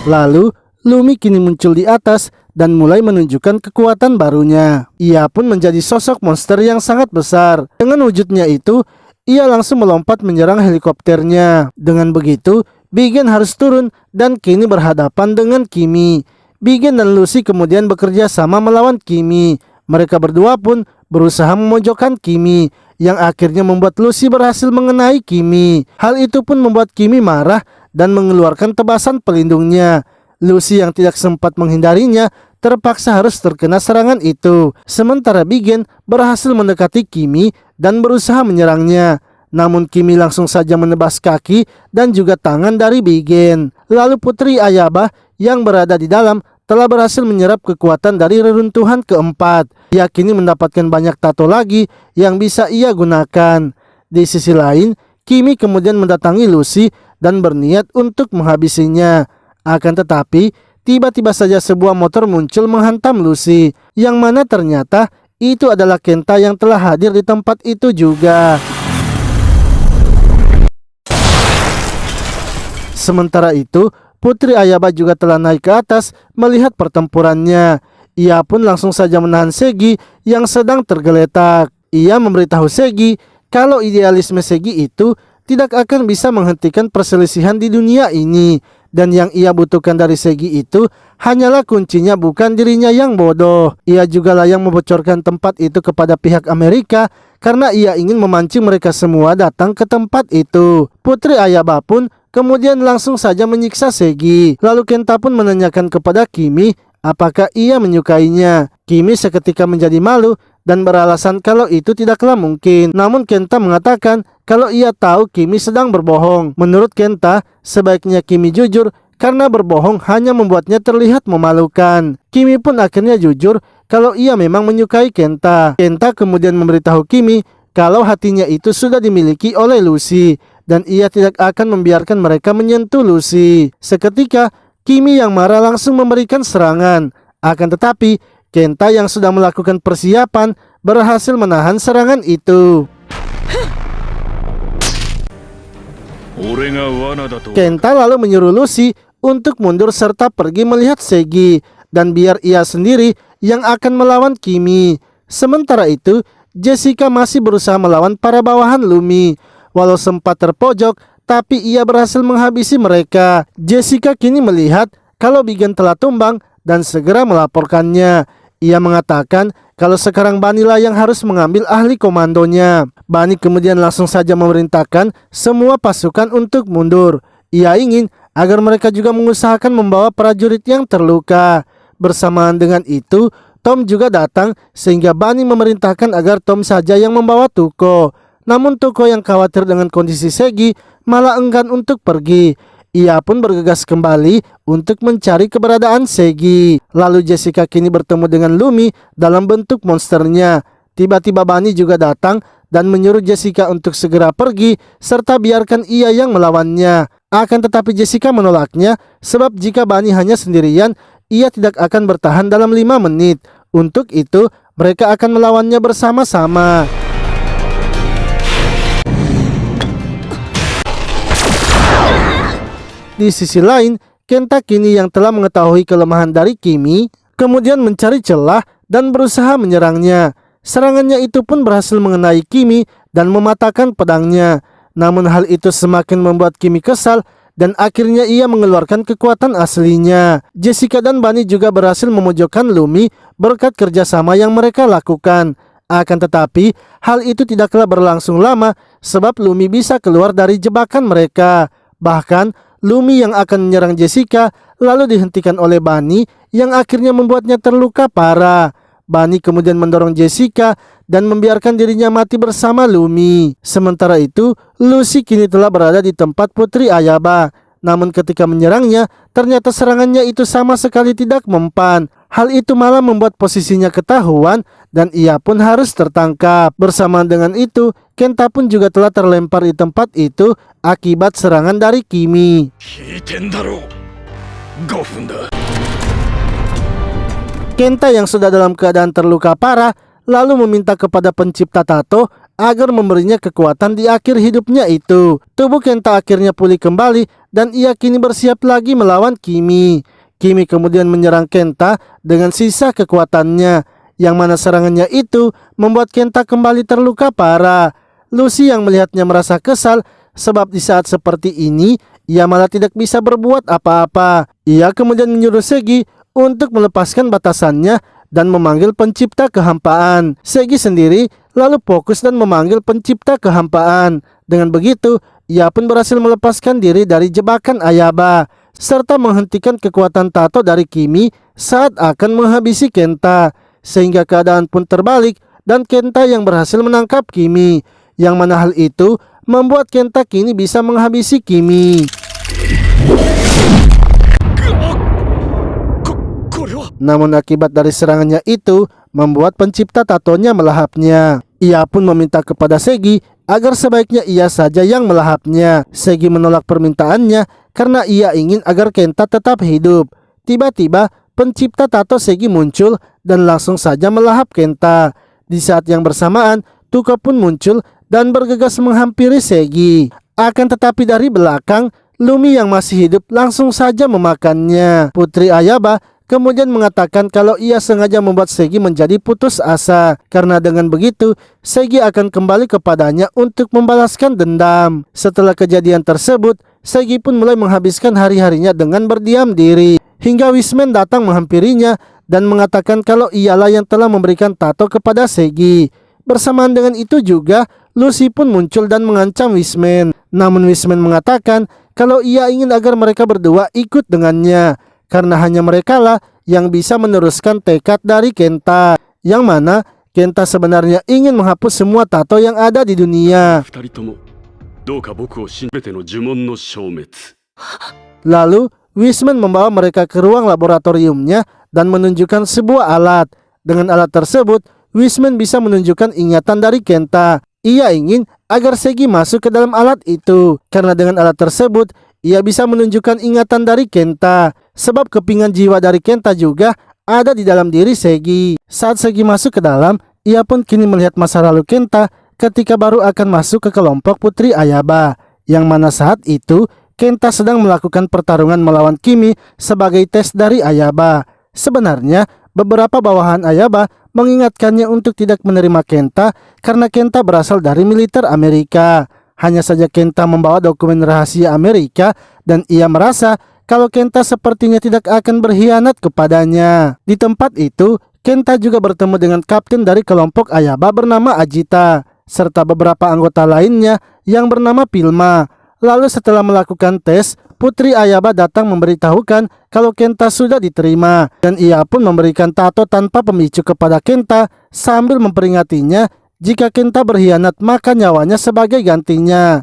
Lalu Lumi kini muncul di atas dan mulai menunjukkan kekuatan barunya. Ia pun menjadi sosok monster yang sangat besar. Dengan wujudnya itu, ia langsung melompat menyerang helikopternya. Dengan begitu, Bigen harus turun dan kini berhadapan dengan Kimi. Bigen dan Lucy kemudian bekerja sama melawan Kimi. Mereka berdua pun berusaha memojokkan Kimi, yang akhirnya membuat Lucy berhasil mengenai Kimi. Hal itu pun membuat Kimi marah dan mengeluarkan tebasan pelindungnya. Lucy yang tidak sempat menghindarinya terpaksa harus terkena serangan itu. Sementara Bigen berhasil mendekati Kimi dan berusaha menyerangnya. Namun Kimi langsung saja menebas kaki dan juga tangan dari Bigen. Lalu Putri Ayaba yang berada di dalam telah berhasil menyerap kekuatan dari reruntuhan keempat. Ia kini mendapatkan banyak tato lagi yang bisa ia gunakan. Di sisi lain, Kimi kemudian mendatangi Lucy dan berniat untuk menghabisinya. Akan tetapi, tiba-tiba saja sebuah motor muncul menghantam Lucy, yang mana ternyata itu adalah Kenta yang telah hadir di tempat itu juga. Sementara itu, Putri Ayaba juga telah naik ke atas melihat pertempurannya. Ia pun langsung saja menahan Segi yang sedang tergeletak. Ia memberitahu Segi kalau idealisme Segi itu tidak akan bisa menghentikan perselisihan di dunia ini. Dan yang ia butuhkan dari Segi itu hanyalah kuncinya bukan dirinya yang bodoh. Ia juga lah yang membocorkan tempat itu kepada pihak Amerika karena ia ingin memancing mereka semua datang ke tempat itu. Putri Ayaba pun kemudian langsung saja menyiksa Segi. Lalu Kenta pun menanyakan kepada Kimi apakah ia menyukainya. Kimi seketika menjadi malu dan beralasan kalau itu tidaklah mungkin. Namun Kenta mengatakan kalau ia tahu Kimi sedang berbohong. Menurut Kenta, sebaiknya Kimi jujur karena berbohong hanya membuatnya terlihat memalukan. Kimi pun akhirnya jujur kalau ia memang menyukai Kenta. Kenta kemudian memberitahu Kimi kalau hatinya itu sudah dimiliki oleh Lucy dan ia tidak akan membiarkan mereka menyentuh Lucy. Seketika, Kimi yang marah langsung memberikan serangan. Akan tetapi, Kenta yang sudah melakukan persiapan berhasil menahan serangan itu. Kenta lalu menyuruh Lucy untuk mundur serta pergi melihat Segi dan biar ia sendiri yang akan melawan Kimi. Sementara itu, Jessica masih berusaha melawan para bawahan Lumi. Walau sempat terpojok, tapi ia berhasil menghabisi mereka. Jessica kini melihat kalau Bigen telah tumbang dan segera melaporkannya. Ia mengatakan kalau sekarang Bani lah yang harus mengambil ahli komandonya. Bani kemudian langsung saja memerintahkan semua pasukan untuk mundur. Ia ingin agar mereka juga mengusahakan membawa prajurit yang terluka. Bersamaan dengan itu, Tom juga datang sehingga Bani memerintahkan agar Tom saja yang membawa Tuko. Namun Tuko yang khawatir dengan kondisi Segi malah enggan untuk pergi. Ia pun bergegas kembali untuk mencari keberadaan Segi. Lalu Jessica kini bertemu dengan Lumi dalam bentuk monsternya. Tiba-tiba Bani juga datang dan menyuruh Jessica untuk segera pergi serta biarkan ia yang melawannya. Akan tetapi Jessica menolaknya sebab jika Bani hanya sendirian, ia tidak akan bertahan dalam 5 menit. Untuk itu mereka akan melawannya bersama-sama. Di sisi lain, Kenta kini yang telah mengetahui kelemahan dari Kimi kemudian mencari celah dan berusaha menyerangnya. Serangannya itu pun berhasil mengenai Kimi dan mematahkan pedangnya. Namun hal itu semakin membuat Kimi kesal dan akhirnya ia mengeluarkan kekuatan aslinya. Jessica dan Bani juga berhasil memojokkan Lumi berkat kerjasama yang mereka lakukan. Akan tetapi hal itu tidaklah berlangsung lama sebab Lumi bisa keluar dari jebakan mereka. Bahkan Lumi yang akan menyerang Jessica lalu dihentikan oleh Bani yang akhirnya membuatnya terluka parah. Bani kemudian mendorong Jessica dan membiarkan dirinya mati bersama Lumi. Sementara itu, Lucy kini telah berada di tempat Putri Ayaba. Namun ketika menyerangnya, ternyata serangannya itu sama sekali tidak mempan. Hal itu malah membuat posisinya ketahuan dan ia pun harus tertangkap. Bersamaan dengan itu, Kenta pun juga telah terlempar di tempat itu akibat serangan dari Kimi. Kenta yang sudah dalam keadaan terluka parah lalu meminta kepada pencipta tato agar memberinya kekuatan di akhir hidupnya itu. Tubuh Kenta akhirnya pulih kembali dan ia kini bersiap lagi melawan Kimi. Kimi kemudian menyerang Kenta dengan sisa kekuatannya, yang mana serangannya itu membuat Kenta kembali terluka parah. Lucy yang melihatnya merasa kesal sebab di saat seperti ini ia malah tidak bisa berbuat apa-apa. Ia kemudian menyuruh Segi untuk melepaskan batasannya dan memanggil pencipta kehampaan. Segi sendiri lalu fokus dan memanggil pencipta kehampaan. Dengan begitu, ia pun berhasil melepaskan diri dari jebakan Ayaba serta menghentikan kekuatan tato dari Kimi saat akan menghabisi Kenta. Sehingga keadaan pun terbalik dan Kenta yang berhasil menangkap Kimi, yang mana hal itu membuat Kenta kini bisa menghabisi Kimi. Namun akibat dari serangannya itu membuat pencipta tatonya melahapnya. Ia pun meminta kepada Segi agar sebaiknya ia saja yang melahapnya. Segi menolak permintaannya karena ia ingin agar Kenta tetap hidup. Tiba-tiba pencipta tato Segi muncul dan langsung saja melahap Kenta. Di saat yang bersamaan, Tuko pun muncul dan bergegas menghampiri Segi. Akan tetapi dari belakang, Lumi yang masih hidup langsung saja memakannya. Putri Ayaba kemudian mengatakan kalau ia sengaja membuat Segi menjadi putus asa, karena dengan begitu Segi akan kembali kepadanya untuk membalaskan dendam. Setelah kejadian tersebut, Segi pun mulai menghabiskan hari-harinya dengan berdiam diri, hingga Wisman datang menghampirinya dan mengatakan kalau ialah yang telah memberikan tato kepada Segi. Bersamaan dengan itu juga, Lucy pun muncul dan mengancam Wisman. Namun Wisman mengatakan kalau ia ingin agar mereka berdua ikut dengannya, karena hanya merekalah yang bisa meneruskan tekad dari Kenta, yang mana Kenta sebenarnya ingin menghapus semua tato yang ada di dunia. Lalu Wisman membawa mereka ke ruang laboratoriumnya dan menunjukkan sebuah alat. Dengan alat tersebut, Wisman bisa menunjukkan ingatan dari Kenta. Ia ingin agar Segi masuk ke dalam alat itu, karena dengan alat tersebut ia bisa menunjukkan ingatan dari Kenta. Sebab kepingan jiwa dari Kenta juga ada di dalam diri Segi. Saat Segi masuk ke dalam, ia pun kini melihat masa lalu Kenta ketika baru akan masuk ke kelompok Putri Ayaba, yang mana saat itu Kenta sedang melakukan pertarungan melawan Kimi sebagai tes dari Ayaba. Sebenarnya beberapa bawahan Ayaba mengingatkannya untuk tidak menerima Kenta karena Kenta berasal dari militer Amerika. Hanya saja Kenta membawa dokumen rahasia Amerika dan ia merasa kalau Kenta sepertinya tidak akan berkhianat kepadanya. Di tempat itu, Kenta juga bertemu dengan kapten dari kelompok Ayaba bernama Ajita, serta beberapa anggota lainnya yang bernama Pilma. Lalu setelah melakukan tes, Putri Ayaba datang memberitahukan kalau Kenta sudah diterima, dan ia pun memberikan tato tanpa pemicu kepada Kenta sambil memperingatinya jika Kenta berkhianat maka nyawanya sebagai gantinya.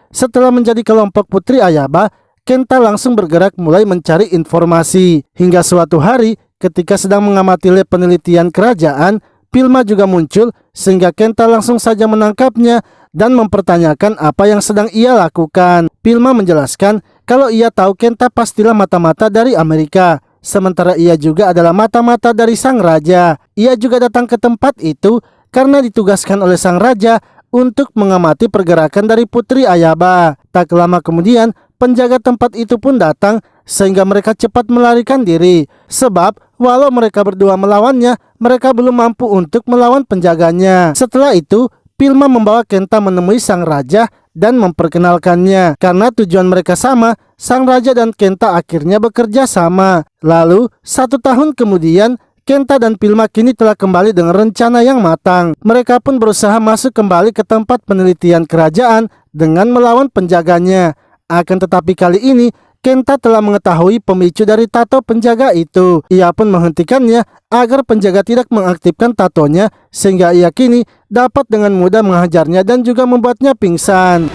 Setelah menjadi kelompok Putri Ayaba, Kenta langsung bergerak mulai mencari informasi. Hingga suatu hari ketika sedang mengamati lab penelitian kerajaan, Pilma juga muncul sehingga Kenta langsung saja menangkapnya dan mempertanyakan apa yang sedang ia lakukan. Pilma menjelaskan kalau ia tahu Kenta pastilah mata-mata dari Amerika, sementara ia juga adalah mata-mata dari sang raja. Ia juga datang ke tempat itu karena ditugaskan oleh sang raja untuk mengamati pergerakan dari Putri Ayaba. Tak lama kemudian, penjaga tempat itu pun datang sehingga mereka cepat melarikan diri. Sebab walau mereka berdua melawannya, mereka belum mampu untuk melawan penjaganya. Setelah itu, Pilma membawa Kenta menemui sang raja dan memperkenalkannya. Karena tujuan mereka sama, sang raja dan Kenta akhirnya bekerja sama. Lalu, 1 tahun kemudian, Kenta dan Pilma kini telah kembali dengan rencana yang matang. Mereka pun berusaha masuk kembali ke tempat penelitian kerajaan dengan melawan penjaganya. Akan tetapi kali ini, Kenta telah mengetahui pemicu dari tato penjaga itu. Ia pun menghentikannya agar penjaga tidak mengaktifkan tatonya, sehingga ia kini dapat dengan mudah menghajarnya dan juga membuatnya pingsan.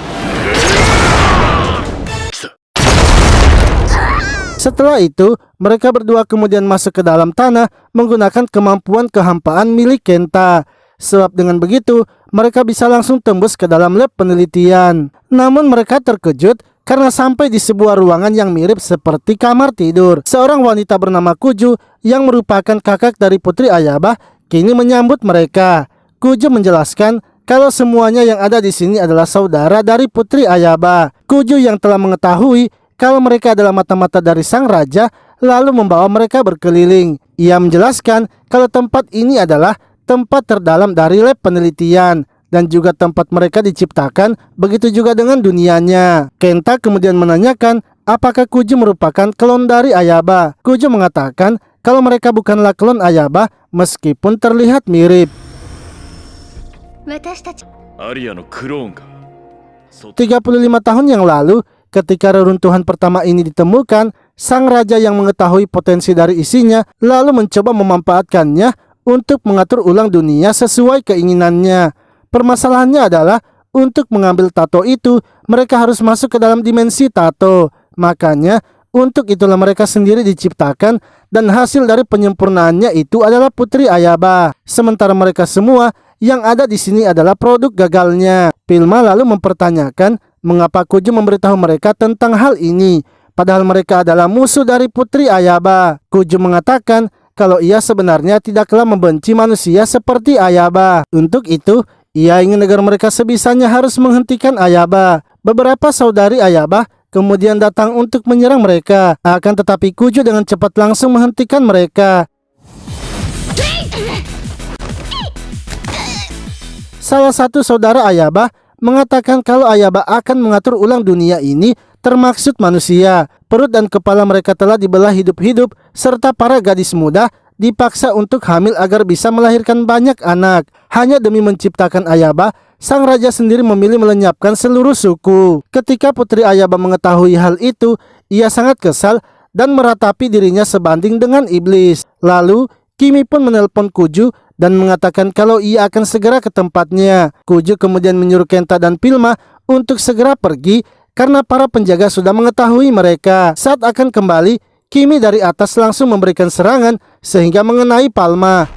Setelah itu, mereka berdua kemudian masuk ke dalam tanah menggunakan kemampuan kehampaan milik Kenta. Sebab dengan begitu, mereka bisa langsung tembus ke dalam lab penelitian. Namun mereka terkejut karena sampai di sebuah ruangan yang mirip seperti kamar tidur. Seorang wanita bernama Kuju yang merupakan kakak dari Putri Ayaba kini menyambut mereka. Kuju menjelaskan kalau semuanya yang ada di sini adalah saudara dari Putri Ayaba. Kuju yang telah mengetahui kalau mereka adalah mata-mata dari sang raja, lalu membawa mereka berkeliling. Ia menjelaskan kalau tempat ini adalah tempat terdalam dari lab penelitian dan juga tempat mereka diciptakan, begitu juga dengan dunianya. Kenta kemudian menanyakan apakah Kuju merupakan klon dari Ayaba. Kuju mengatakan kalau mereka bukanlah klon Ayaba meskipun terlihat mirip. 35 tahun yang lalu, ketika reruntuhan pertama ini ditemukan, sang raja yang mengetahui potensi dari isinya lalu mencoba memanfaatkannya untuk mengatur ulang dunia sesuai keinginannya. Permasalahannya adalah untuk mengambil tato itu, mereka harus masuk ke dalam dimensi tato. Makanya, untuk itulah mereka sendiri diciptakan dan hasil dari penyempurnaannya itu adalah Putri Ayaba. Sementara mereka semua yang ada di sini adalah produk gagalnya. Pilma lalu mempertanyakan mengapa Kuju memberitahu mereka tentang hal ini, padahal mereka adalah musuh dari Putri Ayaba. Kuju mengatakan kalau ia sebenarnya tidaklah membenci manusia seperti Ayaba. Untuk itu, ia ingin agar mereka sebisanya harus menghentikan Ayaba. Beberapa saudari Ayaba kemudian datang untuk menyerang mereka. Akan tetapi Kuju dengan cepat langsung menghentikan mereka. Salah satu saudara Ayaba mengatakan kalau Ayaba akan mengatur ulang dunia ini, termaksud manusia. Perut dan kepala mereka telah dibelah hidup-hidup, serta para gadis muda dipaksa untuk hamil agar bisa melahirkan banyak anak. Hanya demi menciptakan Ayaba, sang raja sendiri memilih melenyapkan seluruh suku. Ketika Putri Ayaba mengetahui hal itu, ia sangat kesal dan meratapi dirinya sebanding dengan iblis. Lalu, Kimi pun menelpon Kuju dan mengatakan kalau ia akan segera ke tempatnya. Kuju kemudian menyuruh Kenta dan Pilma untuk segera pergi karena para penjaga sudah mengetahui mereka. Saat akan kembali, Kimi dari atas langsung memberikan serangan sehingga mengenai Palma.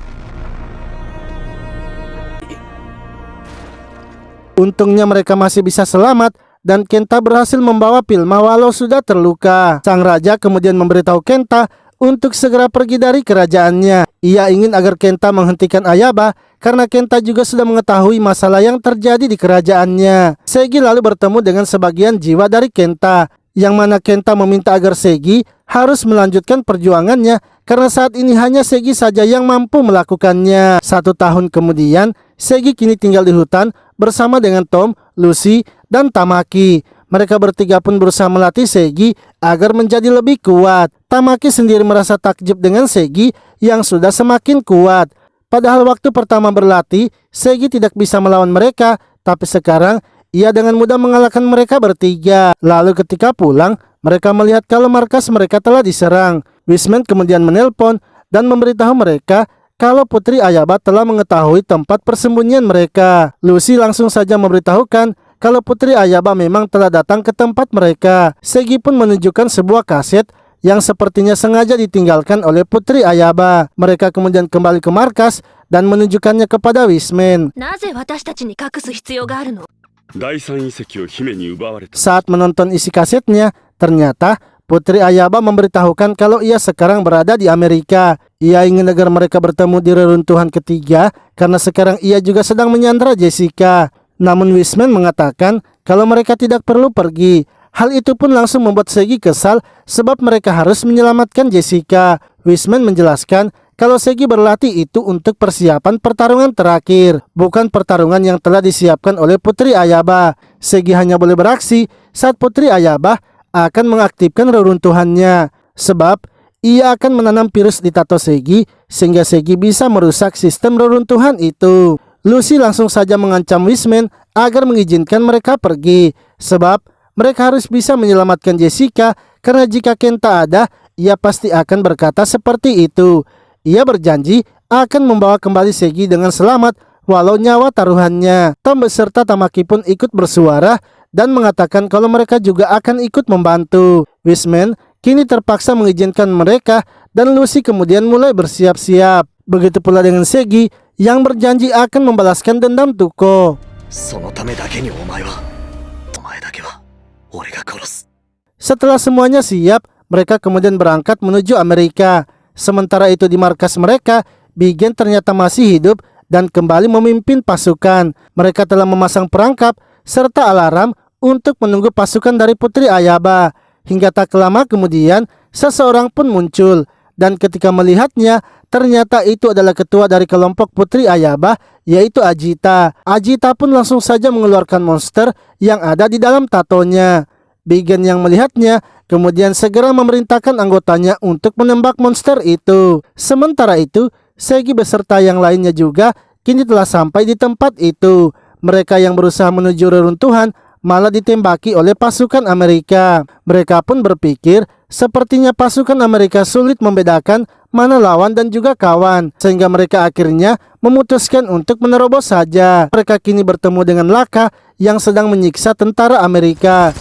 Untungnya mereka masih bisa selamat dan Kenta berhasil membawa Pilma walau sudah terluka. Sang raja kemudian memberitahu Kenta untuk segera pergi dari kerajaannya. Ia ingin agar Kenta menghentikan Ayaba karena Kenta juga sudah mengetahui masalah yang terjadi di kerajaannya. Segi lalu bertemu dengan sebagian jiwa dari Kenta, yang mana Kenta meminta agar Segi harus melanjutkan perjuangannya karena saat ini hanya Segi saja yang mampu melakukannya. 1 tahun kemudian, Segi kini tinggal di hutan bersama dengan Tom, Lucy, dan Tamaki. Mereka bertiga pun berusaha melatih Segi agar menjadi lebih kuat. Tamaki sendiri merasa takjub dengan Segi yang sudah semakin kuat. Padahal waktu pertama berlatih, Segi tidak bisa melawan mereka, tapi sekarang ia dengan mudah mengalahkan mereka bertiga. Lalu ketika pulang, mereka melihat kalau markas mereka telah diserang. Wisman kemudian menelpon dan memberitahu mereka kalau Putri Ayaba telah mengetahui tempat persembunyian mereka. Lucy langsung saja memberitahukan kalau Putri Ayaba memang telah datang ke tempat mereka. Segi pun menunjukkan sebuah kaset yang sepertinya sengaja ditinggalkan oleh Putri Ayaba. Mereka kemudian kembali ke markas dan menunjukkannya kepada Wisman. Saat menonton isi kasetnya, ternyata Putri Ayaba memberitahukan kalau ia sekarang berada di Amerika. Ia ingin agar mereka bertemu di reruntuhan ketiga karena sekarang ia juga sedang menyandra Jessica. Namun Wisman mengatakan kalau mereka tidak perlu pergi. Hal itu pun langsung membuat Segi kesal sebab mereka harus menyelamatkan Jessica. Wisman menjelaskan kalau Segi berlatih itu untuk persiapan pertarungan terakhir, bukan pertarungan yang telah disiapkan oleh Putri Ayaba. Segi hanya boleh beraksi saat Putri Ayaba akan mengaktifkan reruntuhannya, sebab ia akan menanam virus di tato Segi sehingga Segi bisa merusak sistem reruntuhan itu. Lucy langsung saja mengancam Wisman agar mengizinkan mereka pergi, sebab mereka harus bisa menyelamatkan Jessica karena jika Kenta ada, ia pasti akan berkata seperti itu. Ia berjanji akan membawa kembali Segi dengan selamat walau nyawa taruhannya. Tom beserta Tamaki pun ikut bersuara dan mengatakan kalau mereka juga akan ikut membantu. Wisman kini terpaksa mengizinkan mereka dan Lucy kemudian mulai bersiap-siap. Begitu pula dengan Segi yang berjanji akan membalaskan dendam Tuko. Setelah semuanya siap, mereka kemudian berangkat menuju Amerika. Sementara itu di markas mereka, Bigen ternyata masih hidup dan kembali memimpin pasukan. Mereka telah memasang perangkap serta alarm untuk menunggu pasukan dari Putri Ayaba. Hingga tak lama kemudian, seseorang pun muncul. Dan ketika melihatnya, ternyata itu adalah ketua dari kelompok Putri Ayaba, yaitu Ajita. Ajita pun langsung saja mengeluarkan monster yang ada di dalam tatonya. Bigen yang melihatnya kemudian segera memerintahkan anggotanya untuk menembak monster itu. Sementara itu, Segi beserta yang lainnya juga kini telah sampai di tempat itu. Mereka yang berusaha menuju reruntuhan malah ditembaki oleh pasukan Amerika. Mereka pun berpikir sepertinya pasukan Amerika sulit membedakan mana lawan dan juga kawan, sehingga mereka akhirnya memutuskan untuk menerobos saja. Mereka kini bertemu dengan Laka yang sedang menyiksa tentara Amerika.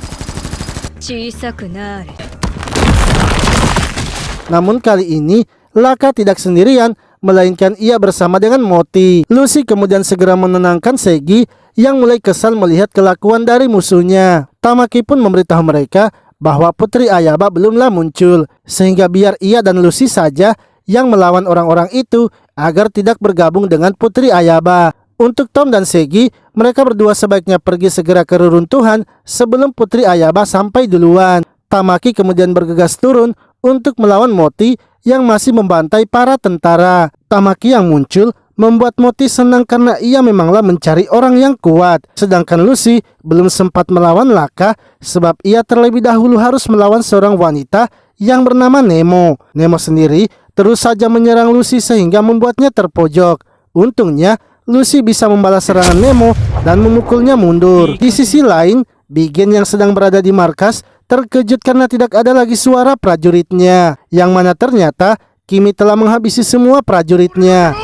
Namun kali ini Laka tidak sendirian, melainkan ia bersama dengan Moti. Lucy kemudian segera menenangkan Segi yang mulai kesal melihat kelakuan dari musuhnya. Tamaki pun memberitahu mereka bahwa Putri Ayaba belumlah muncul, sehingga biar ia dan Lucy saja yang melawan orang-orang itu agar tidak bergabung dengan Putri Ayaba. Untuk Tom dan Segi, mereka berdua sebaiknya pergi segera ke reruntuhan sebelum Putri Ayaba sampai duluan. Tamaki kemudian bergegas turun untuk melawan Moti yang masih membantai para tentara. Tamaki yang muncul membuat Moti senang karena ia memanglah mencari orang yang kuat. Sedangkan Lucy belum sempat melawan Laka sebab ia terlebih dahulu harus melawan seorang wanita yang bernama Nemo. Nemo sendiri terus saja menyerang Lucy sehingga membuatnya terpojok. Untungnya Lucy bisa membalas serangan Nemo dan memukulnya mundur. Di sisi lain, Bigen yang sedang berada di markas terkejut karena tidak ada lagi suara prajuritnya, yang mana ternyata Kimi telah menghabisi semua prajuritnya.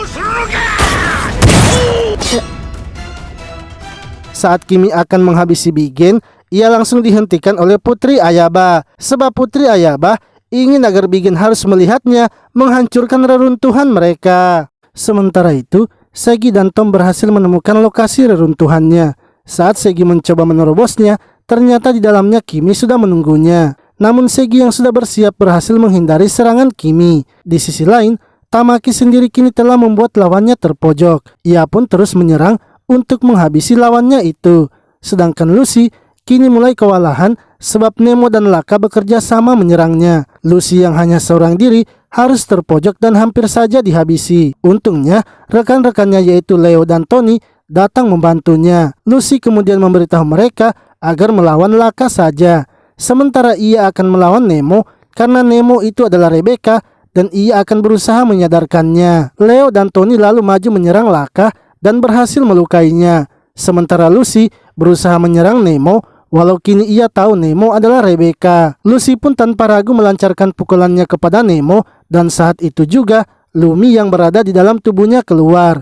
Saat Kimi akan menghabisi Bigen, ia langsung dihentikan oleh Putri Ayaba, sebab Putri Ayaba ingin agar Bigen harus melihatnya menghancurkan reruntuhan mereka. Sementara itu, Segi dan Tom berhasil menemukan lokasi reruntuhannya. Saat Segi mencoba menerobosnya, ternyata di dalamnya Kimi sudah menunggunya. Namun Segi yang sudah bersiap berhasil menghindari serangan Kimi. Di sisi lain, Tamaki sendiri kini telah membuat lawannya terpojok. Ia pun terus menyerang untuk menghabisi lawannya itu. Sedangkan Lucy kini mulai kewalahan sebab Nemo dan Laka bekerja sama menyerangnya. Lucy yang hanya seorang diri harus terpojok dan hampir saja dihabisi. Untungnya rekan-rekannya yaitu Leo dan Tony datang membantunya. Lucy kemudian memberitahu mereka agar melawan Laka saja. Sementara ia akan melawan Nemo karena Nemo itu adalah Rebecca dan ia akan berusaha menyadarkannya. Leo dan Tony lalu maju menyerang Laka dan berhasil melukainya. Sementara Lucy berusaha menyerang Nemo walau kini ia tahu Nemo adalah Rebecca. Lucy pun tanpa ragu melancarkan pukulannya kepada Nemo dan saat itu juga Lumi yang berada di dalam tubuhnya keluar.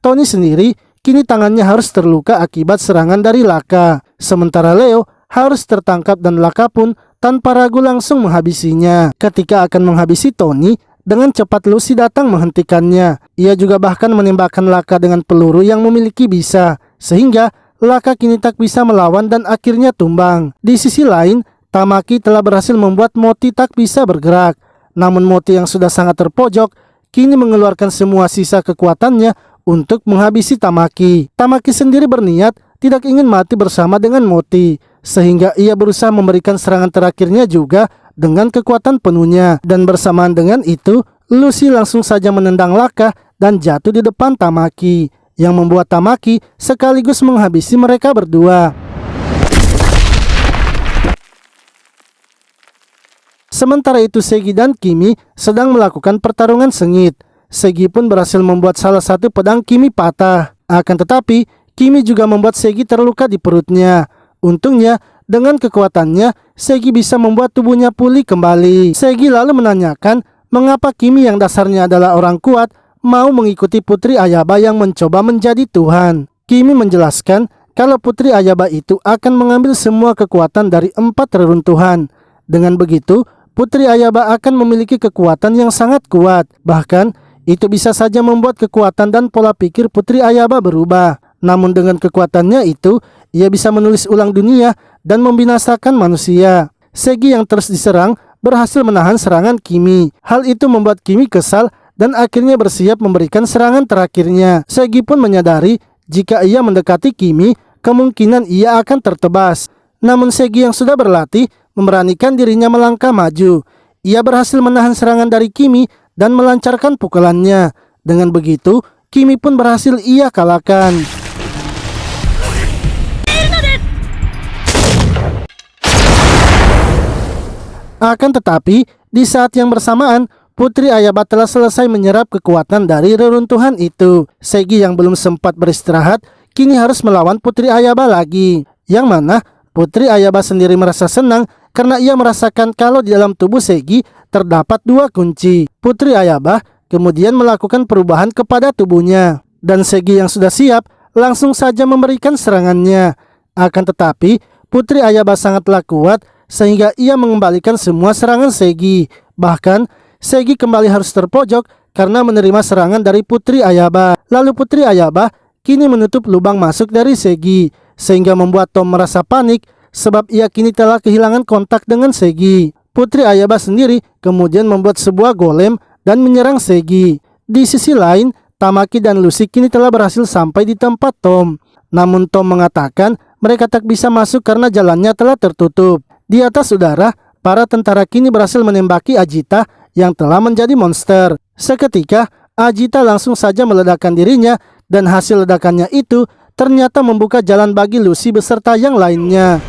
Tony sendiri kini tangannya harus terluka akibat serangan dari Laka. Sementara Leo harus tertangkap dan Laka pun tanpa ragu langsung menghabisinya. Ketika akan menghabisi Tony, dengan cepat Lucy datang menghentikannya. Ia juga bahkan menembakkan Laka dengan peluru yang memiliki bisa, sehingga Laka kini tak bisa melawan dan akhirnya tumbang. Di sisi lain, Tamaki telah berhasil membuat Moti tak bisa bergerak. Namun Moti yang sudah sangat terpojok, kini mengeluarkan semua sisa kekuatannya untuk menghabisi Tamaki. Tamaki sendiri berniat tidak ingin mati bersama dengan Moti, sehingga ia berusaha memberikan serangan terakhirnya juga dengan kekuatan penuhnya. Dan bersamaan dengan itu, Lucy langsung saja menendang Laka dan jatuh di depan Tamaki, yang membuat Tamaki sekaligus menghabisi mereka berdua. Sementara itu Segi dan Kimi sedang melakukan pertarungan sengit. Segi pun berhasil membuat salah satu pedang Kimi patah. Akan tetapi, Kimi juga membuat Segi terluka di perutnya. Untungnya, dengan kekuatannya, Segi bisa membuat tubuhnya pulih kembali. Segi lalu menanyakan mengapa Kimi yang dasarnya adalah orang kuat mau mengikuti Putri Ayaba yang mencoba menjadi Tuhan. Kimi menjelaskan kalau Putri Ayaba itu akan mengambil semua kekuatan dari 4 reruntuhan. Dengan begitu, Putri Ayaba akan memiliki kekuatan yang sangat kuat. Bahkan, itu bisa saja membuat kekuatan dan pola pikir Putri Ayaba berubah. Namun dengan kekuatannya itu, ia bisa menulis ulang dunia dan membinasakan manusia. Segi yang terus diserang berhasil menahan serangan Kimi. Hal itu membuat Kimi kesal dan akhirnya bersiap memberikan serangan terakhirnya. Segi pun menyadari jika ia mendekati Kimi, kemungkinan ia akan tertebas. Namun Segi yang sudah berlatih memberanikan dirinya melangkah maju. Ia berhasil menahan serangan dari Kimi dan melancarkan pukulannya. Dengan begitu, Kimi pun berhasil ia kalahkan. Akan tetapi, di saat yang bersamaan, Putri Ayaba telah selesai menyerap kekuatan dari reruntuhan itu. Segi yang belum sempat beristirahat, kini harus melawan Putri Ayaba lagi. Yang mana, Putri Ayaba sendiri merasa senang karena ia merasakan kalau di dalam tubuh Segi terdapat 2 kunci. Putri Ayaba kemudian melakukan perubahan kepada tubuhnya. Dan Segi yang sudah siap langsung saja memberikan serangannya. Akan tetapi, Putri Ayaba sangatlah kuat sehingga ia mengembalikan semua serangan Segi. Bahkan, Segi kembali harus terpojok karena menerima serangan dari Putri Ayaba. Lalu Putri Ayaba kini menutup lubang masuk dari Segi, sehingga membuat Tom merasa panik sebab ia kini telah kehilangan kontak dengan Segi. Putri Ayaba sendiri kemudian membuat sebuah golem dan menyerang Segi. Di sisi lain, Tamaki dan Lucy kini telah berhasil sampai di tempat Tom. Namun Tom mengatakan mereka tak bisa masuk karena jalannya telah tertutup. Di atas udara, para tentara kini berhasil menembaki Ajita yang telah menjadi monster. Seketika, Ajita langsung saja meledakkan dirinya dan hasil ledakannya itu ternyata membuka jalan bagi Lucy beserta yang lainnya.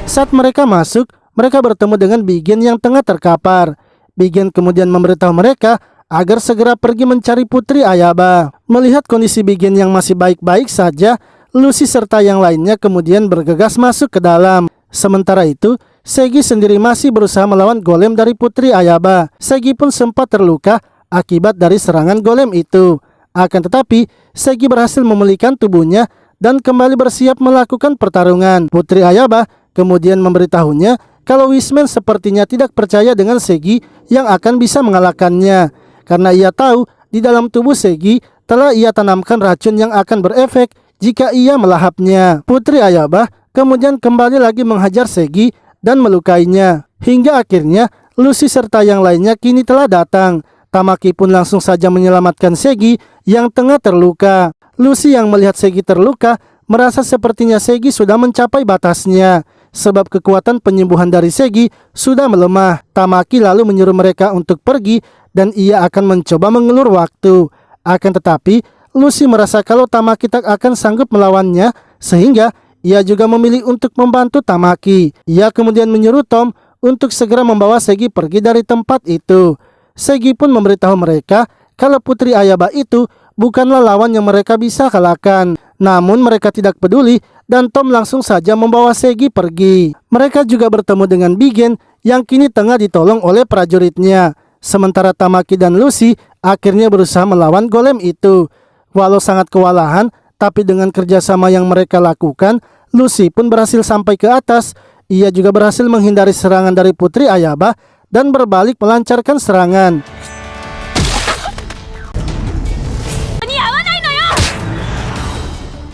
Saat mereka masuk, mereka bertemu dengan Bigen yang tengah terkapar. Bigen kemudian memberitahu mereka agar segera pergi mencari Putri Ayaba. Melihat kondisi Bigen yang masih baik-baik saja, Lucy serta yang lainnya kemudian bergegas masuk ke dalam. Sementara itu, Segi sendiri masih berusaha melawan golem dari Putri Ayaba. Segi pun sempat terluka akibat dari serangan golem itu. Akan tetapi, Segi berhasil memulihkan tubuhnya dan kembali bersiap melakukan pertarungan. Putri Ayaba kemudian memberitahunya kalau Wisman sepertinya tidak percaya dengan Segi yang akan bisa mengalahkannya. Karena ia tahu di dalam tubuh Segi telah ia tanamkan racun yang akan berefek jika ia melahapnya. Putri Ayaba kemudian kembali lagi menghajar Segi dan melukainya. Hingga akhirnya Lucy serta yang lainnya kini telah datang. Tamaki pun langsung saja menyelamatkan Segi yang tengah terluka. Lucy yang melihat Segi terluka merasa sepertinya Segi sudah mencapai batasnya. sebab kekuatan penyembuhan dari Segi sudah melemah. Tamaki lalu menyuruh mereka untuk pergi dan ia akan mencoba mengulur waktu. Akan tetapi, Lucy merasa kalau Tamaki tak akan sanggup melawannya, sehingga ia juga memilih untuk membantu Tamaki. Ia kemudian menyuruh Tom untuk segera membawa Segi pergi dari tempat itu. Segi pun memberitahu mereka kalau Putri Ayaba itu bukanlah lawan yang mereka bisa kalahkan. Namun mereka tidak peduli dan Tom langsung saja membawa Segi pergi. Mereka juga bertemu dengan Bigen yang kini tengah ditolong oleh prajuritnya. Sementara Tamaki dan Lucy akhirnya berusaha melawan golem itu. Walau sangat kewalahan, tapi dengan kerjasama yang mereka lakukan, Lucy pun berhasil sampai ke atas. Ia juga berhasil menghindari serangan dari Putri Ayaba dan berbalik melancarkan serangan.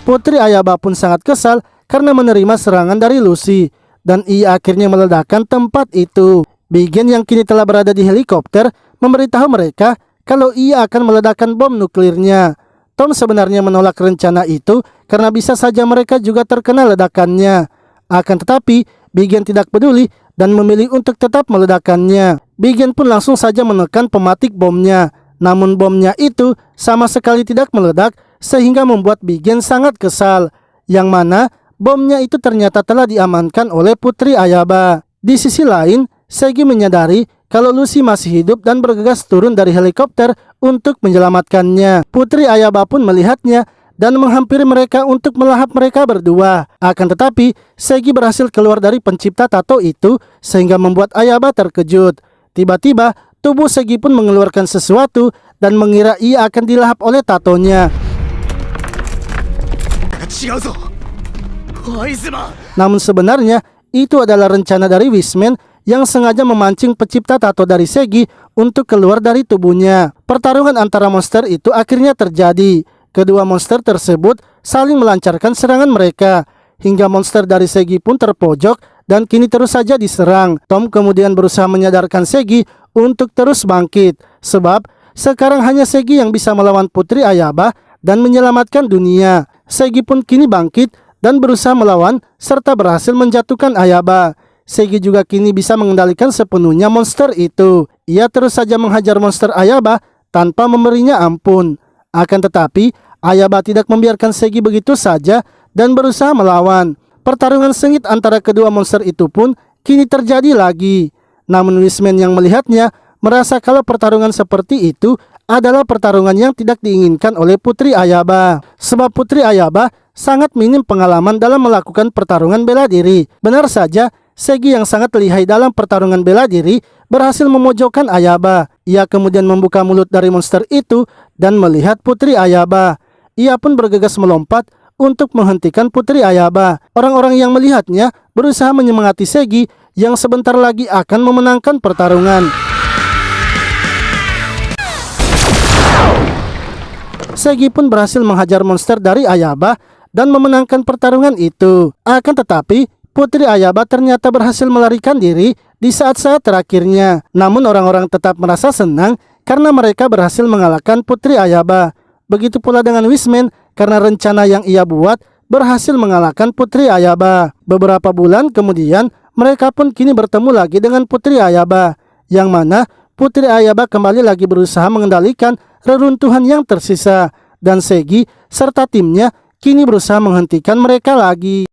Putri Ayaba pun sangat kesal karena menerima serangan dari Lucy, dan ia akhirnya meledakkan tempat itu. Bigen yang kini telah berada di helikopter memberitahu mereka kalau ia akan meledakkan bom nuklirnya. Tom sebenarnya menolak rencana itu karena bisa saja mereka juga terkena ledakannya. Akan tetapi, Bigen tidak peduli dan memilih untuk tetap meledakkannya. Bigen pun langsung saja menekan pematik bomnya. Namun bomnya itu sama sekali tidak meledak, sehingga membuat Bigen sangat kesal. Yang mana bomnya itu ternyata telah diamankan oleh Putri Ayaba. Di sisi lain, Segi menyadari kalau Lucy masih hidup dan bergegas turun dari helikopter untuk menyelamatkannya. Putri Ayaba pun melihatnya dan menghampiri mereka untuk melahap mereka berdua. Akan tetapi, Segi berhasil keluar dari pencipta tato itu sehingga membuat Ayaba terkejut. Tiba-tiba, tubuh Segi pun mengeluarkan sesuatu dan mengira ia akan dilahap oleh tatonya. Namun sebenarnya, itu adalah rencana dari Wisman yang sengaja memancing pencipta tato dari Segi untuk keluar dari tubuhnya. Pertarungan antara monster itu akhirnya terjadi. Kedua monster tersebut saling melancarkan serangan mereka, hingga monster dari Segi pun terpojok dan kini terus saja diserang. Tom kemudian berusaha menyadarkan Segi untuk terus bangkit, sebab sekarang hanya Segi yang bisa melawan Putri Ayaba dan menyelamatkan dunia. Segi pun kini bangkit dan berusaha melawan serta berhasil menjatuhkan Ayaba. Segi juga kini bisa mengendalikan sepenuhnya monster itu. Ia terus saja menghajar monster Ayaba tanpa memberinya ampun. Akan tetapi, Ayaba tidak membiarkan Segi begitu saja dan berusaha melawan. Pertarungan sengit antara kedua monster itu pun kini terjadi lagi. Namun Wisman yang melihatnya merasa kalau pertarungan seperti itu adalah pertarungan yang tidak diinginkan oleh Putri Ayaba. Sebab Putri Ayaba sangat minim pengalaman dalam melakukan pertarungan bela diri. Benar saja, Segi yang sangat lihai dalam pertarungan bela diri berhasil memojokkan Ayaba. Ia kemudian membuka mulut dari monster itu dan melihat Putri Ayaba. Ia pun bergegas melompat untuk menghentikan Putri Ayaba. Orang-orang yang melihatnya berusaha menyemangati Segi yang sebentar lagi akan memenangkan pertarungan. Segi pun berhasil menghajar monster dari Ayaba dan memenangkan pertarungan itu. Akan tetapi, Putri Ayaba ternyata berhasil melarikan diri di saat-saat terakhirnya. Namun orang-orang tetap merasa senang karena mereka berhasil mengalahkan Putri Ayaba. Begitu pula dengan Wisman karena rencana yang ia buat berhasil mengalahkan Putri Ayaba. Beberapa bulan kemudian mereka pun kini bertemu lagi dengan Putri Ayaba, yang mana Putri Ayaba kembali lagi berusaha mengendalikan reruntuhan yang tersisa, dan Segi serta timnya kini berusaha menghentikan mereka lagi.